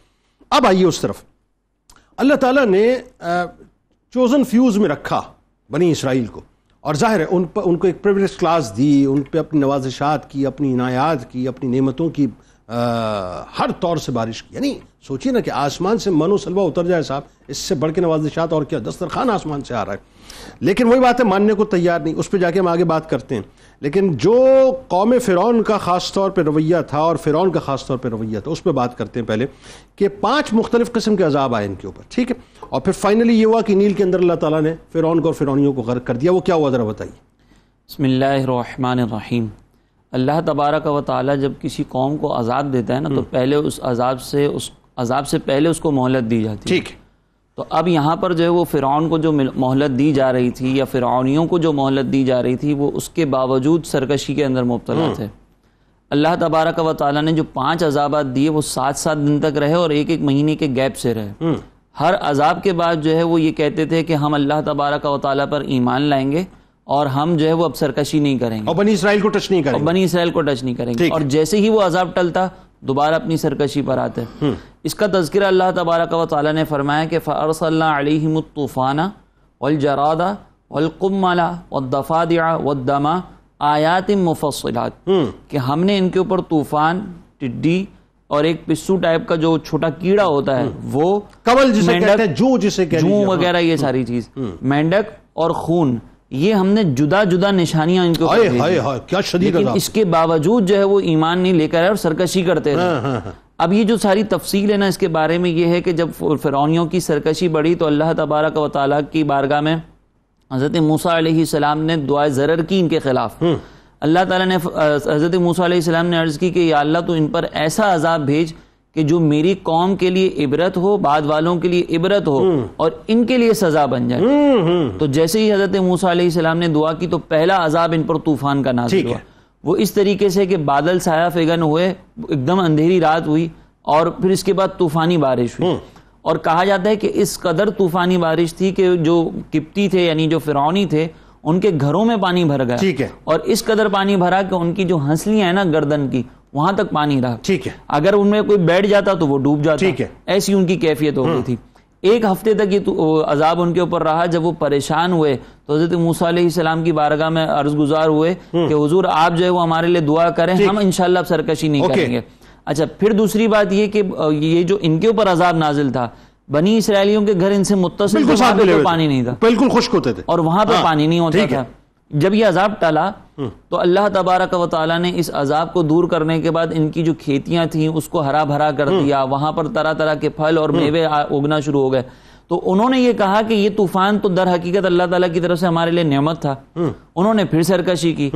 اب آئیے اس طرف. اللہ تعالیٰ نے چوزن فیوز میں رکھا بنی اسرائیل کو، اور ظاہر ہے ان کو ایک پریویلیج کلاس دی، ان پہ اپنی نوازشات کی، اپنی عنایات کی، اپنی نعمتوں کی ہر طور سے بارش کی. یعنی سوچیے نا کہ آسمان سے من و سلوہ اتر جائے صاحب، اس سے بڑھ کے نوازشات اور کیا، دسترخوان آسمان سے آ رہا ہے. لیکن وہی بات ہے، ماننے کو تیار نہیں. اس پہ جا کے ہم آگے بات کرتے ہیں. لیکن جو قوم فرعون کا خاص طور پہ رویہ تھا، اور فرعون کا خاص طور پہ رویہ تھا، اس پہ بات کرتے ہیں پہلے، کہ 5 مختلف قسم کے عذاب آئے ان کے اوپر. ٹھیک ہے، اور پھر فائنلی یہ ہوا کہ نیل کے اندر اللہ تعالیٰ نے فرعون کو اور فرعونیوں کو غرق کر دیا. وہ کیا ہوا ذرا بتائیے. بسم اللہ الرحمن الرحیم. اللہ تبارک و تعالی جب کسی قوم کو عذاب دیتا ہے نا، تو پہلے اس عذاب سے پہلے اس کو مہلت دی جاتی ہے. ٹھیک ہے. تو اب یہاں پر جو ہے وہ فرعون کو جو مہلت دی جا رہی تھی، یا فرعونیوں کو جو مہلت دی جا رہی تھی، وہ اس کے باوجود سرکشی کے اندر مبتلا تھے. اللہ تبارک و تعالی نے جو 5 عذابات دیے وہ 7 دن تک رہے، اور 1 مہینے کے گیپ سے رہے. ہر عذاب کے بعد جو ہے وہ یہ کہتے تھے کہ ہم اللہ تبارک و تعالی پر ایمان لائیں گے، اور ہم جو ہے وہ اب سرکشی نہیں کریں گے، اور بنی اسرائیل کو ٹچ نہیں کریں گے. اور جیسے ہی وہ عذاب ٹلتا دوبارہ اپنی سرکشی پر آتے. اس کا تذکرہ اللہ تبارک و تعالی نے فرمایا کہ فَأَرْسَلْنَا عَلَيْهِمُ الطُّوفَانَ وَالْجَرَادَ وَالْقُمَّلَ وَالضَّفَادِعَ وَالدَّمَ آیَاتٍ مُفَصِّلَاتٍ، کہ ہم نے ان کے اوپر طوفان، ٹڈی، اور ایک پسو ٹائپ کا جو چھوٹا کیڑا ہوتا ہے، وہ کول جسے کہتے ہیں، جو وغیرہ، یہ ساری چیز، مینڈک اور خون، یہ ہم نے جدا جدا نشانیاں ان کو کیا شدید. لیکن اس کے باوجود جو ہے وہ ایمان نہیں لے کر آئے اور سرکشی کرتے رہے. اب یہ جو ساری تفصیل ہے نا اس کے بارے میں، یہ ہے کہ جب فرعونیوں کی سرکشی بڑھی تو اللہ تبارک و تعالیٰ کی بارگاہ میں حضرت موسیٰ علیہ السلام نے دعائے ضرر کی ان کے خلاف. اللہ تعالیٰ نے حضرت موسیٰ علیہ السلام نے عرض کی کہ یا اللہ تو ان پر ایسا عذاب بھیج کہ جو میری قوم کے لیے عبرت ہو، بعد والوں کے لیے عبرت ہو، اور ان کے لیے سزا بن جائے. تو جیسے ہی حضرت موسیٰ علیہ السلام نے دعا کی تو پہلا عذاب ان پر طوفان کا نازل ہوا. وہ اس طریقے سے کہ بادل سایہ فگن ہوئے، ایک دم اندھیری رات ہوئی، اور پھر اس کے بعد طوفانی بارش ہوئی. اور کہا جاتا ہے کہ اس قدر طوفانی بارش تھی کہ جو قبطی تھے، یعنی جو فرعونی تھے، ان کے گھروں میں پانی بھر گیا. اور اس قدر پانی بھرا کہ ان کی جو ہنسلیاں ہیں نا گردن کی، وہاں تک پانی رہا. اگر ان میں کوئی بیٹھ جاتا تو وہ ڈوب جاتا. ایسی ان کی کیفیت ہو گئی تھی. 1 ہفتے تک یہ عذاب ان کے اوپر رہا. جب وہ پریشان ہوئے تو حضرت موسیٰ علیہ السلام کی بارگاہ میں عرض گزار ہوئے کہ حضور آپ جو ہے وہ ہمارے لیے دعا کریں، ہم انشاءاللہ اب سرکشی نہیں کریں گے. اچھا، پھر دوسری بات یہ کہ یہ جو ان کے اوپر عذاب نازل تھا، بنی اسرائیلیوں کے گھر ان سے متصل پانی نہیں تھا، بالکل خشک ہوتے تھے، اور وہاں پہ پانی نہیں ہوتا تھا. جب یہ عذاب ٹلا تو اللہ تبارک و تعالیٰ نے اس عذاب کو دور کرنے کے بعد ان کی جو کھیتیاں تھیں اس کو ہرا بھرا کر دیا. وہاں پر طرح طرح کے پھل اور میوے اگنا شروع ہو گئے. تو انہوں نے یہ کہا کہ یہ طوفان تو در حقیقت اللہ تعالیٰ کی طرف سے ہمارے لیے نعمت تھا. انہوں نے پھر سرکشی کی.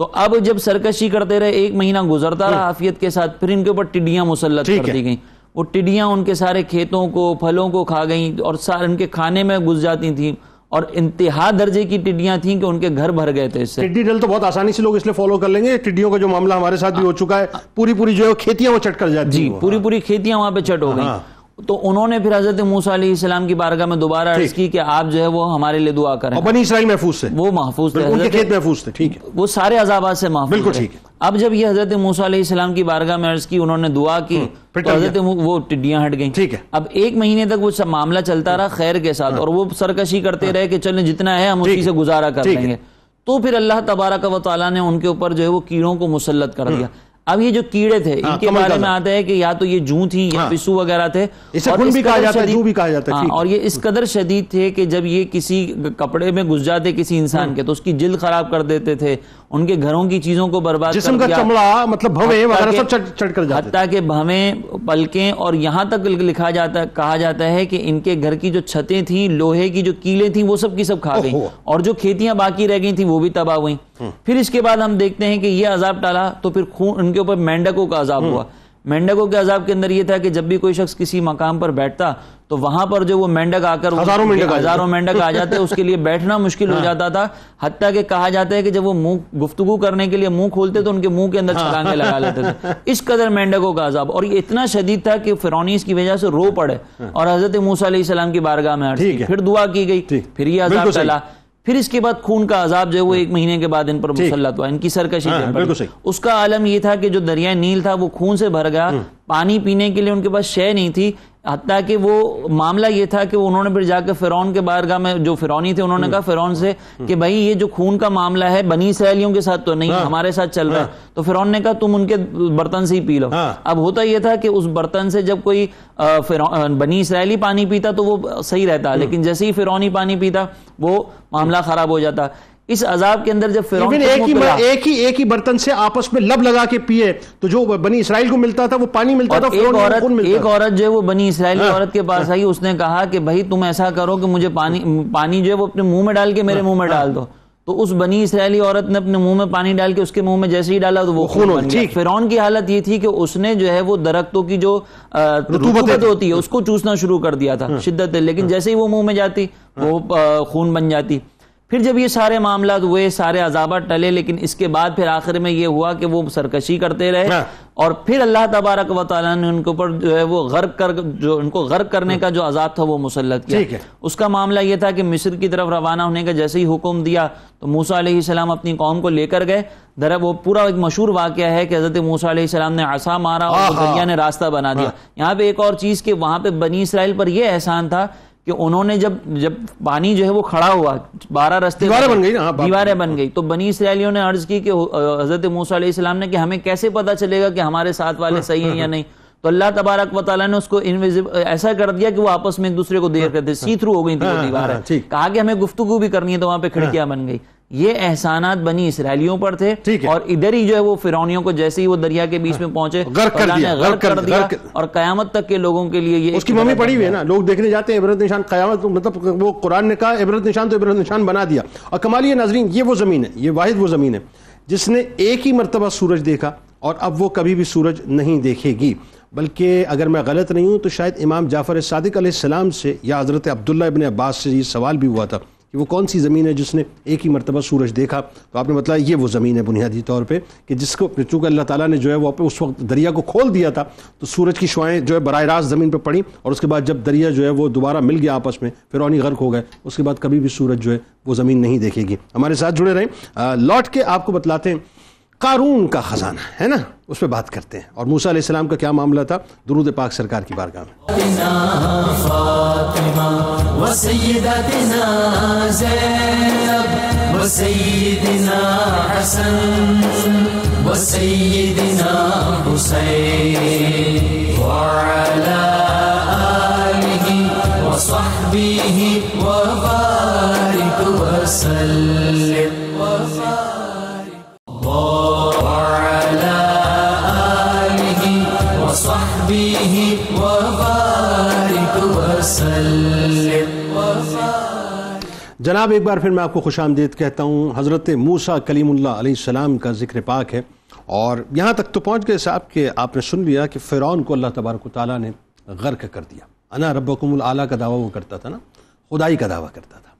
تو اب جب سرکشی کرتے رہے، 1 مہینہ گزرتا رہا عافیت کے ساتھ، پھر ان کے اوپر ٹڈیاں مسلط کر دی گئیں. وہ ٹڈیاں ان کے سارے کھیتوں کو، پھلوں کو کھا گئیں، اور سارے ان کے کھانے میں گھس جاتی تھیں، اور انتہا درجے کی ٹڈیاں تھیں کہ ان کے گھر بھر گئے تھے. اس سے ٹڈی دل تو بہت آسانی سے لوگ اس لیے فالو کر لیں گے. ٹڈیوں کا جو معاملہ ہمارے ساتھ بھی ہو چکا ہے، پوری جو ہے کھیتیاں وہ چٹ کر جاتی ہیں. جی، پوری کھیتیاں وہاں پہ چٹ ہو گئی. تو انہوں نے پھر حضرت موسیٰ علیہ السلام کی بارگاہ میں دوبارہ عرض کی کہ آپ جو ہے وہ ہمارے لیے دعا کریں. اور بنی اسرائیل محفوظ تھے, وہ محفوظ تھے, ان کے کھیت محفوظ تھے, ٹھیک ہے, وہ سارے عذابات سے محفوظ بالکل تھے. ٹھیک ہے. اب جب یہ حضرت موسیٰ علیہ السلام کی بارگاہ میں عرض کی, انہوں نے دعا کی, تو حضرت وہ ٹڈیاں ہٹ گئیں. ٹھیک ہے. اب 1 مہینے تک وہ سب معاملہ چلتا رہا خیر کے ساتھ, اور وہ سرکشی کرتے رہے کہ چلیں جتنا ہے ہم اسی سے گزارا کر لیں گے. تو پھر اللہ تبارک و تعالیٰ نے ان کے اوپر جو ہے وہ کیڑوں کو مسلط کر دیا. اب یہ جو کیڑے تھے ان کے بارے میں آتا ہے کہ یا تو یہ جوں تھی یا پسو وغیرہ تھے, اور یہ اس قدر شدید تھے کہ جب یہ کسی کپڑے میں گھس جاتے کسی انسان کے تو اس کی جلد خراب کر دیتے تھے, ان کے گھروں کی چیزوں کو برباد کر دیا, چمڑا مطلب بھویں وغیرہ سب چڑھ کر جاتے, حتیٰ کہ بھویں, پلکیں, اور یہاں تک کہا جاتا ہے کہ ان کے گھر کی جو چھتیں تھیں, لوہے کی جو کیلیں تھیں, وہ سب کی سب کھا گئیں, اور جو کھیتیاں باقی رہ گئی تھیں وہ بھی تباہ ہوئیں. پھر اس کے بعد ہم دیکھتے ہیں کہ یہ عذاب ٹالا تو پھر ان کے اوپر مینڈکوں کا عذاب ہوا. مینڈکوں کے عذاب کے اندر یہ تھا کہ جب بھی کوئی شخص کسی مقام پر بیٹھتا تو وہاں پر جو وہ مینڈک آ کر ہزاروں مینڈک آ جاتے, اس کے لیے بیٹھنا مشکل ہو جاتا تھا. حتیٰ کہ کہا جاتا ہے کہ جب وہ گفتگو کرنے کے لیے منہ کھولتے تو ان کے منہ کے اندر چھلانگیں لگا لیتے تھے. اس قدر مینڈکوں کا عذاب, اور یہ اتنا شدید تھا کہ فرعون اس کی وجہ سے رو پڑے اور حضرت موسیٰ علیہ السلام کی بارگاہ میں عرض کی, پھر دعا کی گئی, پھر یہ عذاب ٹلا. پھر اس کے بعد خون کا عذاب جو ہے وہ 1 مہینے کے بعد ان پر مسلط ہوا, ان کی سرکشی پڑی. اس کا عالم یہ تھا کہ جو دریائے نیل تھا وہ خون سے بھر گیا, پانی پینے کے لیے ان کے پاس شے نہیں تھی. حتیٰ کہ وہ معاملہ یہ تھا کہ انہوں نے پھر جا کے فرعون کے بارگاہ میں, جو فرعونی تھے, انہوں نے کہا فرعون سے کہ بھائی یہ جو خون کا معاملہ ہے بنی اسرائیلیوں کے ساتھ تو نہیں, ہمارے ساتھ چل رہا ہے. تو فرعون نے کہا تم ان کے برتن سے ہی پی لو. اب ہوتا یہ تھا کہ اس برتن سے جب کوئی بنی اسرائیلی پانی پیتا تو وہ صحیح رہتا, لیکن جیسے ہی فرعونی پانی پیتا وہ معاملہ خراب ہو جاتا. اس عذاب کے اندر جب فرعون ایک ہی برتن سے آپس میں لب لگا کے پیے تو جو بنی اسرائیل کو ملتا تھا وہ پانی ملتا تھا. ایک عورت جو ہے وہ بنی اسرائیلی عورت کے پاس آئی, اس نے کہا کہ بھائی تم ایسا کرو کہ مجھے پانی جو ہے وہ اپنے منہ میں ڈال کے میرے منہ میں ڈال دو. تو اس بنی اسرائیلی عورت نے اپنے منہ میں پانی ڈال کے اس کے منہ میں جیسے ہی ڈالا تو وہ خون بن گیا. فرعون کی حالت یہ تھی کہ اس نے جو ہے وہ درختوں کی جو رطوبت ہوتی ہے اس کو چوسنا شروع کر دیا تھا شدت, لیکن جیسے ہی وہ منہ میں جاتی وہ خون بن جاتی. پھر جب یہ سارے معاملات ہوئے, سارے عذابات ٹلے, لیکن اس کے بعد پھر آخر میں یہ ہوا کہ وہ سرکشی کرتے رہے, اور پھر اللہ تبارک و تعالیٰ نے ان کے اوپر جو ہے وہ ان کو غرق کرنے کا جو عذاب تھا وہ مسلط کیا. اس کا معاملہ یہ تھا کہ مصر کی طرف روانہ ہونے کا جیسے ہی حکم دیا تو موسیٰ علیہ السلام اپنی قوم کو لے کر گئے. وہ پورا ایک مشہور واقعہ ہے کہ حضرت موسیٰ علیہ السلام نے عصا مارا اور دریا نے راستہ بنا دیا. یہاں پہ ایک اور چیز کہ وہاں پہ بنی اسرائیل پر یہ احسان تھا کہ انہوں نے جب پانی جو ہے وہ کھڑا ہوا, 12 رستے دیواریں بن گئی, تو بنی اسرائیلیوں نے عرض کی کہ حضرت موسیٰ علیہ السلام نے کہ ہمیں کیسے پتا چلے گا کہ ہمارے ساتھ والے صحیح ہیں یا نہیں. تو اللہ تبارک و تعالیٰ نے اس کو ایسا کر دیا کہ وہ آپس میں ایک دوسرے کو دیکھ رہے تھے, سی تھرو ہو گئی تھی وہ دیواریں. کہا کہ ہمیں گفتگو بھی کرنی ہے تو وہاں پہ کھڑکیاں بن گئی. یہ احسانات بنی اسرائیلیوں پر تھے, اور ادھر ہی جو ہے وہ فرعونیوں کو جیسے ہی وہ دریا کے بیچ میں پہنچے اللہ نے غرق کر دیا, اور قیامت تک کے لوگوں کے لیے یہ اس کی ممی پڑی ہوئی ہے نا, لوگ دیکھنے جاتے ہیں عبرت نشان قیامت, مطلب وہ قرآن نے کہا عبرت نشان تو عبرت نشان بنا دیا. اور کمال یہ ناظرین, یہ وہ زمین ہے, یہ واحد وہ زمین ہے جس نے ایک ہی مرتبہ سورج دیکھا اور اب وہ کبھی بھی سورج نہیں دیکھے گی. بلکہ اگر میں غلط نہیں ہوں تو شاید امام جعفر صادق علیہ السلام سے یا حضرت عبداللہ ابن عباس سے یہ سوال بھی ہوا تھا کہ وہ کون سی زمین ہے جس نے ایک ہی مرتبہ سورج دیکھا. تو آپ نے بتلایا یہ وہ زمین ہے بنیادی طور پہ کہ جس کو چونکہ اللہ تعالیٰ نے جو ہے وہ اس وقت دریا کو کھول دیا تھا تو سورج کی شعائیں جو ہے براہ راست زمین پہ پڑیں, اور اس کے بعد جب دریا جو ہے وہ دوبارہ مل گیا آپس میں, فرعونی غرق ہو گئے, اس کے بعد کبھی بھی سورج جو ہے وہ زمین نہیں دیکھے گی. ہمارے ساتھ جڑے رہیں. لوٹ کے آپ کو بتلاتے ہیں قارون کا خزانہ ہے نا, اس پہ بات کرتے ہیں, اور موسیٰ علیہ السلام کا کیا معاملہ تھا. درود پاک سرکار کی بارگاہ میں. فاطمہ وسیدتنا زینب وسیدنا حسن وسیدنا حسین وعلى آلہ وصحبہ وبارک وسلم وعلى آلہ وصحبہ وبارک وسلم. جناب ایک بار پھر میں آپ کو خوش آمدید کہتا ہوں. حضرت موسیٰ کلیم اللہ علیہ السلام کا ذکر پاک ہے, اور یہاں تک تو پہنچ گئے صاحب کہ آپ نے سن لیا کہ فرعون کو اللہ تبارک و تعالیٰ نے غرق کر دیا. انا ربکم الاعلیٰ کا دعویٰ وہ کرتا تھا نا, خدائی کا دعویٰ کرتا تھا.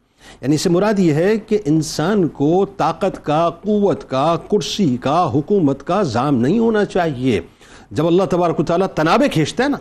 یعنی اس سے مراد یہ ہے کہ انسان کو طاقت کا, قوت کا, کرسی کا, حکومت کا زعم نہیں ہونا چاہیے. جب اللہ تبارک و تعالیٰ تنابیں کھینچتا ہے نا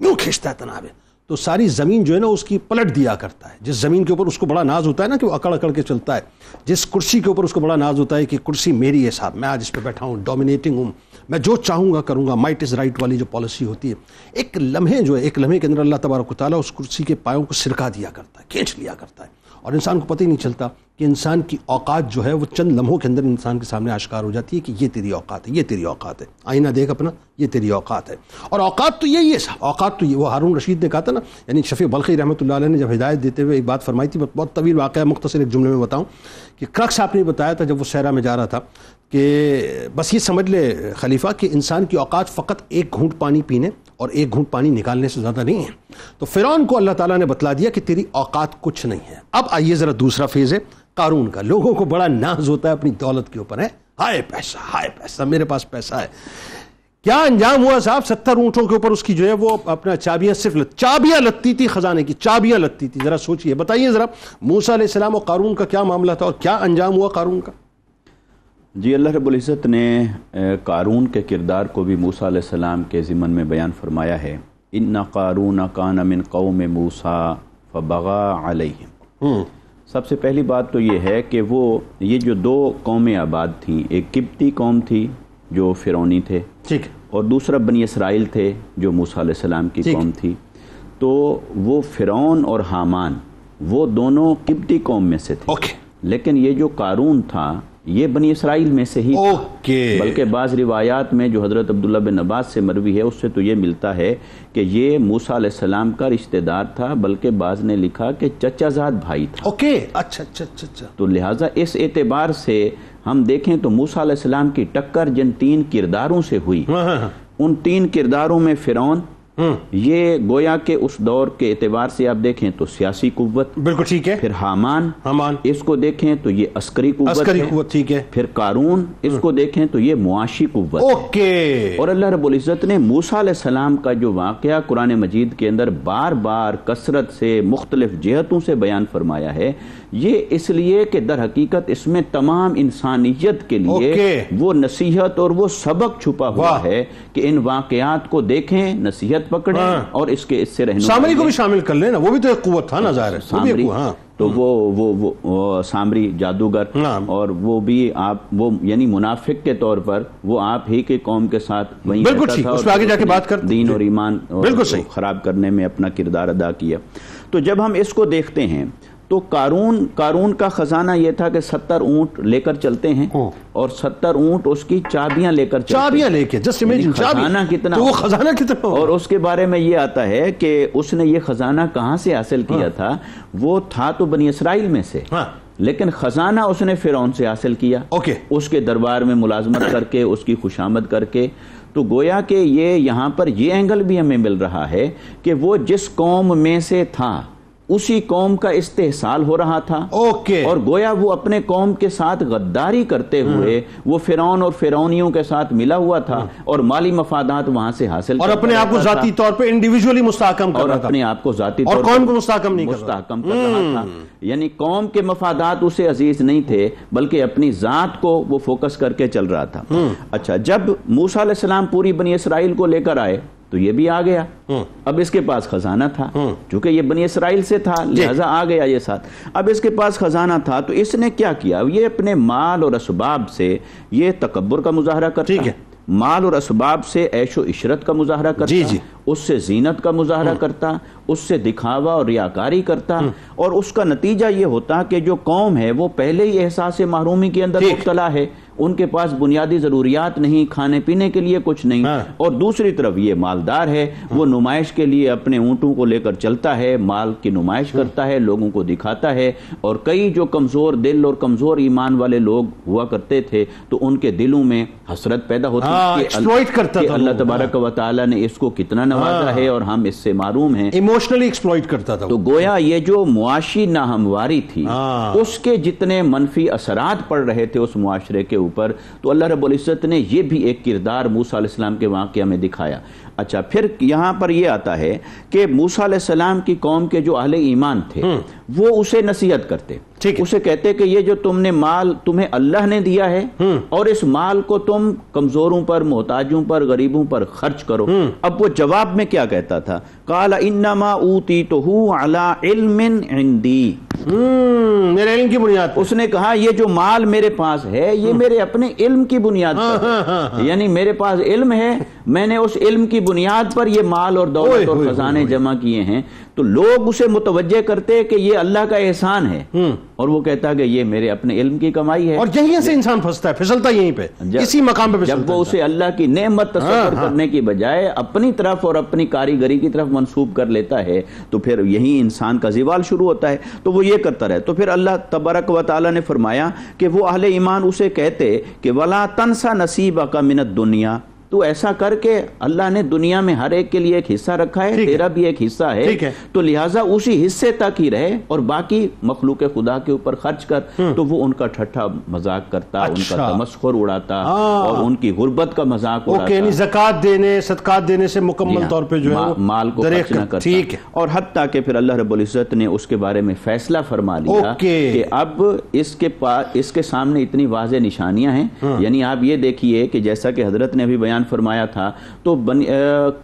یوں کھینچتا ہے تنابیں، تو ساری زمین جو ہے نا اس کی پلٹ دیا کرتا ہے. جس زمین کے اوپر اس کو بڑا ناز ہوتا ہے نا کہ وہ اکڑ اکڑ کے چلتا ہے، جس کرسی کے اوپر اس کو بڑا ناز ہوتا ہے کہ کرسی میری ہے صاحب، میں آج اس پہ بیٹھا ہوں، ڈومینیٹنگ ہوں، میں جو چاہوں گا کروں گا، مائٹ از رائٹ والی جو پالیسی ہوتی ہے، ایک لمحے جو ہے، ایک لمحے کے اندر اللہ تبارک و تعالیٰ اس کرسی کے پایوں کو سرکا دیا کرتا ہے، کھینچ لیا کرتا ہے، اور انسان کو پتہ ہی نہیں چلتا کہ انسان کی اوقات جو ہے وہ چند لمحوں کے اندر انسان کے سامنے آشکار ہو جاتی ہے کہ یہ تیری اوقات ہے، یہ تیری اوقات ہے. آئینہ دیکھ اپنا، یہ تیری اوقات ہے. اور اوقات تو یہی ہے صاحب، اوقات تو یہ، وہ ہارون رشید نے کہا تھا نا، یعنی شفیع بلخی رحمۃ اللہ علیہ نے جب ہدایت دیتے ہوئے ایک بات فرمائی تھی، بہت طویل واقعہ، مختصر ایک جملے میں بتاؤں کہ کرکس آپ نے بتایا تھا جب وہ صحرا میں جا رہا تھا کہ بس یہ سمجھ لے خلیفہ کہ انسان کی اوقات فقط ایک گھونٹ پانی پینے اور ایک گھونٹ پانی نکالنے سے زیادہ نہیں ہے. تو فرعون کو اللہ تعالیٰ نے بتلا دیا کہ تیری اوقات کچھ نہیں ہے. اب آئیے ذرا دوسرا فیز ہے قارون کا. لوگوں کو بڑا ناز ہوتا ہے اپنی دولت کے اوپر، ہے ہائے پیسہ، ہائے پیسہ، میرے پاس پیسہ ہے. کیا انجام ہوا صاحب؟ 70 اونٹوں کے اوپر اس کی جو ہے وہ اپنا چابیاں، صرف چابیاں لگتی تھی، خزانے کی چابیاں لگتی تھی. ذرا سوچئے، بتائیے ذرا موسیٰ علیہ السلام اور قارون کا کیا معاملہ تھا اور کیا انجام ہوا قارون کا؟ جی، اللہ رب العزت نے قارون کے کردار کو بھی موسیٰ علیہ السلام کے ضمن میں بیان فرمایا ہے. ان قارون کان من قوم موسیٰ فبغى علیہم. سب سے پہلی بات تو یہ ہے کہ یہ جو دو قومیں آباد تھیں، ایک قبطی قوم تھی جو فرعونی تھے، ٹھیک، اور دوسرا بنی اسرائیل تھے جو موسیٰ علیہ السلام کی قوم تھی. تو وہ فرعون اور حامان وہ دونوں قبطی قوم میں سے تھے. لیکن یہ جو قارون تھا یہ بنی اسرائیل میں سے ہی تھا. بلکہ بعض روایات میں جو حضرت عبداللہ بن عباس سے مروی ہے اس سے تو یہ ملتا ہے کہ یہ موسیٰ علیہ السلام کا رشتہ دار تھا، بلکہ بعض نے لکھا کہ چچا زاد بھائی تھا. اچھا. تو لہٰذا اس اعتبار سے ہم دیکھیں تو موسیٰ علیہ السلام کی ٹکر جن 3 کرداروں سے ہوئی، ان 3 کرداروں میں فرعون یہ گویا کہ اس دور کے اعتبار سے آپ دیکھیں تو سیاسی قوت، بالکل ٹھیک ہے. پھر حامان اس کو دیکھیں تو یہ عسکری قوت، ٹھیک ہے. پھر قارون اس کو دیکھیں تو یہ معاشی قوت. اور اللہ رب العزت نے موسیٰ علیہ السلام کا جو واقعہ قرآن مجید کے اندر بار بار کثرت سے مختلف جہتوں سے بیان فرمایا ہے، یہ اس لیے کہ در حقیقت اس میں تمام انسانیت کے لیے وہ نصیحت اور وہ سبق چھپا ہوا ہے کہ ان واقعات کو دیکھیں، نصیحت پکڑیں اور اس سے رہنمائی. سامری کو بھی شامل کر لینا، وہ بھی تو ایک قوت تھا نا ظاہر ہے. سامری تو وہ سامری جادوگر، اور وہ بھی وہ یعنی منافق کے طور پر وہ آپ ہی کے قوم کے ساتھ وہیں رہتا تھا، اس پہ آگے جا کے بات کرتے، دین اور ایمان خراب کرنے میں اپنا کردار ادا کیا. تو جب ہم اس کو دیکھتے ہیں تو قارون کا خزانہ یہ تھا کہ 70 اونٹ لے کر چلتے ہیں اور 70 اونٹ اس کی چابیاں لے کر چابیاں لے کے، جسٹ امیجن خزانہ کتنا، تو وہ خزانہ کتنا. اور اس کے بارے میں یہ آتا ہے کہ اس نے یہ خزانہ کہاں سے حاصل کیا تھا. وہ تھا تو بنی اسرائیل میں سے، لیکن خزانہ اس نے فرعون سے حاصل کیا، اس کے دربار میں ملازمت کر کے، اس کی خوشامد کر کے. تو گویا کہ یہاں پر یہ اینگل بھی ہمیں مل رہا ہے کہ وہ جس قوم میں سے تھا اسی قوم کا استحصال ہو رہا تھا، اور گویا وہ اپنے قوم کے ساتھ غداری کرتے ہوئے وہ فرعون اور فرعونیوں کے ساتھ ملا ہوا تھا اور مالی مفادات وہاں سے حاصل اور اپنے آپ کو ذاتی طور پہ انڈیویجولی مستحکم کر رہا تھا، اپنے آپ کو ذاتی طور پر، اور قوم کو مستحکم کر رہا تھا. یعنی قوم کے مفادات اسے عزیز نہیں تھے، بلکہ اپنی ذات کو وہ فوکس کر کے چل رہا تھا. اچھا، جب موسیٰ علیہ السلام پوری بنی اسرائیل کو لے کر آئے تو یہ بھی آ گیا. اب اس کے پاس خزانہ تھا، چونکہ یہ بنی اسرائیل سے تھا لہذا آ گیا یہ ساتھ. اب اس کے پاس خزانہ تھا تو اس نے کیا کیا، یہ اپنے مال اور اسباب سے یہ تکبر کا مظاہرہ کرتا ہے، مال اور اسباب سے عیش و عشرت کا مظاہرہ کرتا، اس سے زینت کا مظاہرہ کرتا، اس سے دکھاوا اور ریاکاری کرتا، اور اس کا نتیجہ یہ ہوتا کہ جو قوم ہے وہ پہلے ہی احساس محرومی کے اندر مبتلا ہے، ان کے پاس بنیادی ضروریات نہیں، کھانے پینے کے لیے کچھ نہیں، اور دوسری طرف یہ مالدار ہے، وہ نمائش کے لیے اپنے اونٹوں کو لے کر چلتا ہے، مال کی نمائش کرتا ہے، لوگوں کو دکھاتا ہے. اور کئی جو کمزور دل اور کمزور ایمان والے لوگ ہوا کرتے تھے تو ان کے دلوں میں حسرت پیدا ہوتی کہ اللہ تبارک و تعالیٰ نے اس کو کتنا نوازا ہے اور ہم اس سے محروم ہیں. ایموشنلی ایکسپلوئٹ کرتا تھا. تو گویا یہ جو معاشی ناہمواری تھی اس کے جتنے منفی اثرات پڑ رہے تھے اس معاشرے کے اوپر، تو اللہ رب العزت نے یہ بھی ایک کردار موسیٰ علیہ السلام کے واقعہ میں دکھایا۔ اچھا، پھر یہاں پر یہ آتا ہے کہ موسیٰ علیہ السلام کی قوم کے جو اہل ایمان تھے وہ اسے نصیحت کرتے، اسے کہتے کہ یہ جو تم نے مال تمہیں اللہ نے دیا ہے اور اس مال کو تم کمزوروں پر، محتاجوں پر، غریبوں پر خرچ کرو۔ اب وہ جواب میں کیا کہتا تھا؟ قال انما اوتیتہ علی علم عندی، میرے علم کی بنیاد پر۔ اس نے کہا یہ جو مال میرے پاس ہے یہ میرے اپنے علم کی بنیاد پر ہے، یعنی میرے پاس علم ہے، میں نے اس علم کی بنیاد پر یہ مال اور دولت اور خزانے جمع کیے ہیں۔ تو لوگ اسے متوجہ کرتے کہ یہ اللہ کا احسان ہے، اور وہ کہتا کہ یہ میرے اپنے علم کی کمائی ہے۔ اور یہیں سے انسان پھنستا ہے، پھسلتا یہیں پہ، اسی مقام پہ پھسلتا ہے۔ جب وہ اسے اللہ کی نعمت تصور کرنے کی بجائے اپنی طرف اور اپنی کاریگری کی طرف منسوب کر لیتا ہے تو پھر یہی انسان کا زوال شروع ہوتا ہے۔ تو وہ یہ کرتا رہے۔ تو پھر اللہ تبارک و تعالی نے فرمایا کہ وہ اہل ایمان اسے کہتے کہ وَلَا تَنْسَ نَصِيبَكَ مِنَ الدُّنْيَا، تو ایسا کر کے اللہ نے دنیا میں ہر ایک کے لیے ایک حصہ رکھا ہے، تیرا بھی ایک حصہ ہے، تو لہٰذا اسی حصے تک ہی رہے اور باقی مخلوق خدا کے اوپر خرچ کر۔ تو وہ ان کا ٹھٹھا مذاق کرتا، ان کا تمسخر اڑاتا اور ان کی غربت کا مذاق اڑاتا، یعنی زکوٰۃ دینے، صدقات دینے سے مکمل طور پہ جو ہے مال کو خرچ نہ کرتا۔ اور حتیٰ کہ پھر اللہ رب العزت نے اس کے بارے میں فیصلہ فرما لیا کہ اب اس کے سامنے اتنی واضح نشانیاں ہیں، یعنی آپ یہ دیکھیے کہ جیسا کہ حضرت نے ابھی بیان فرمایا تھا، تو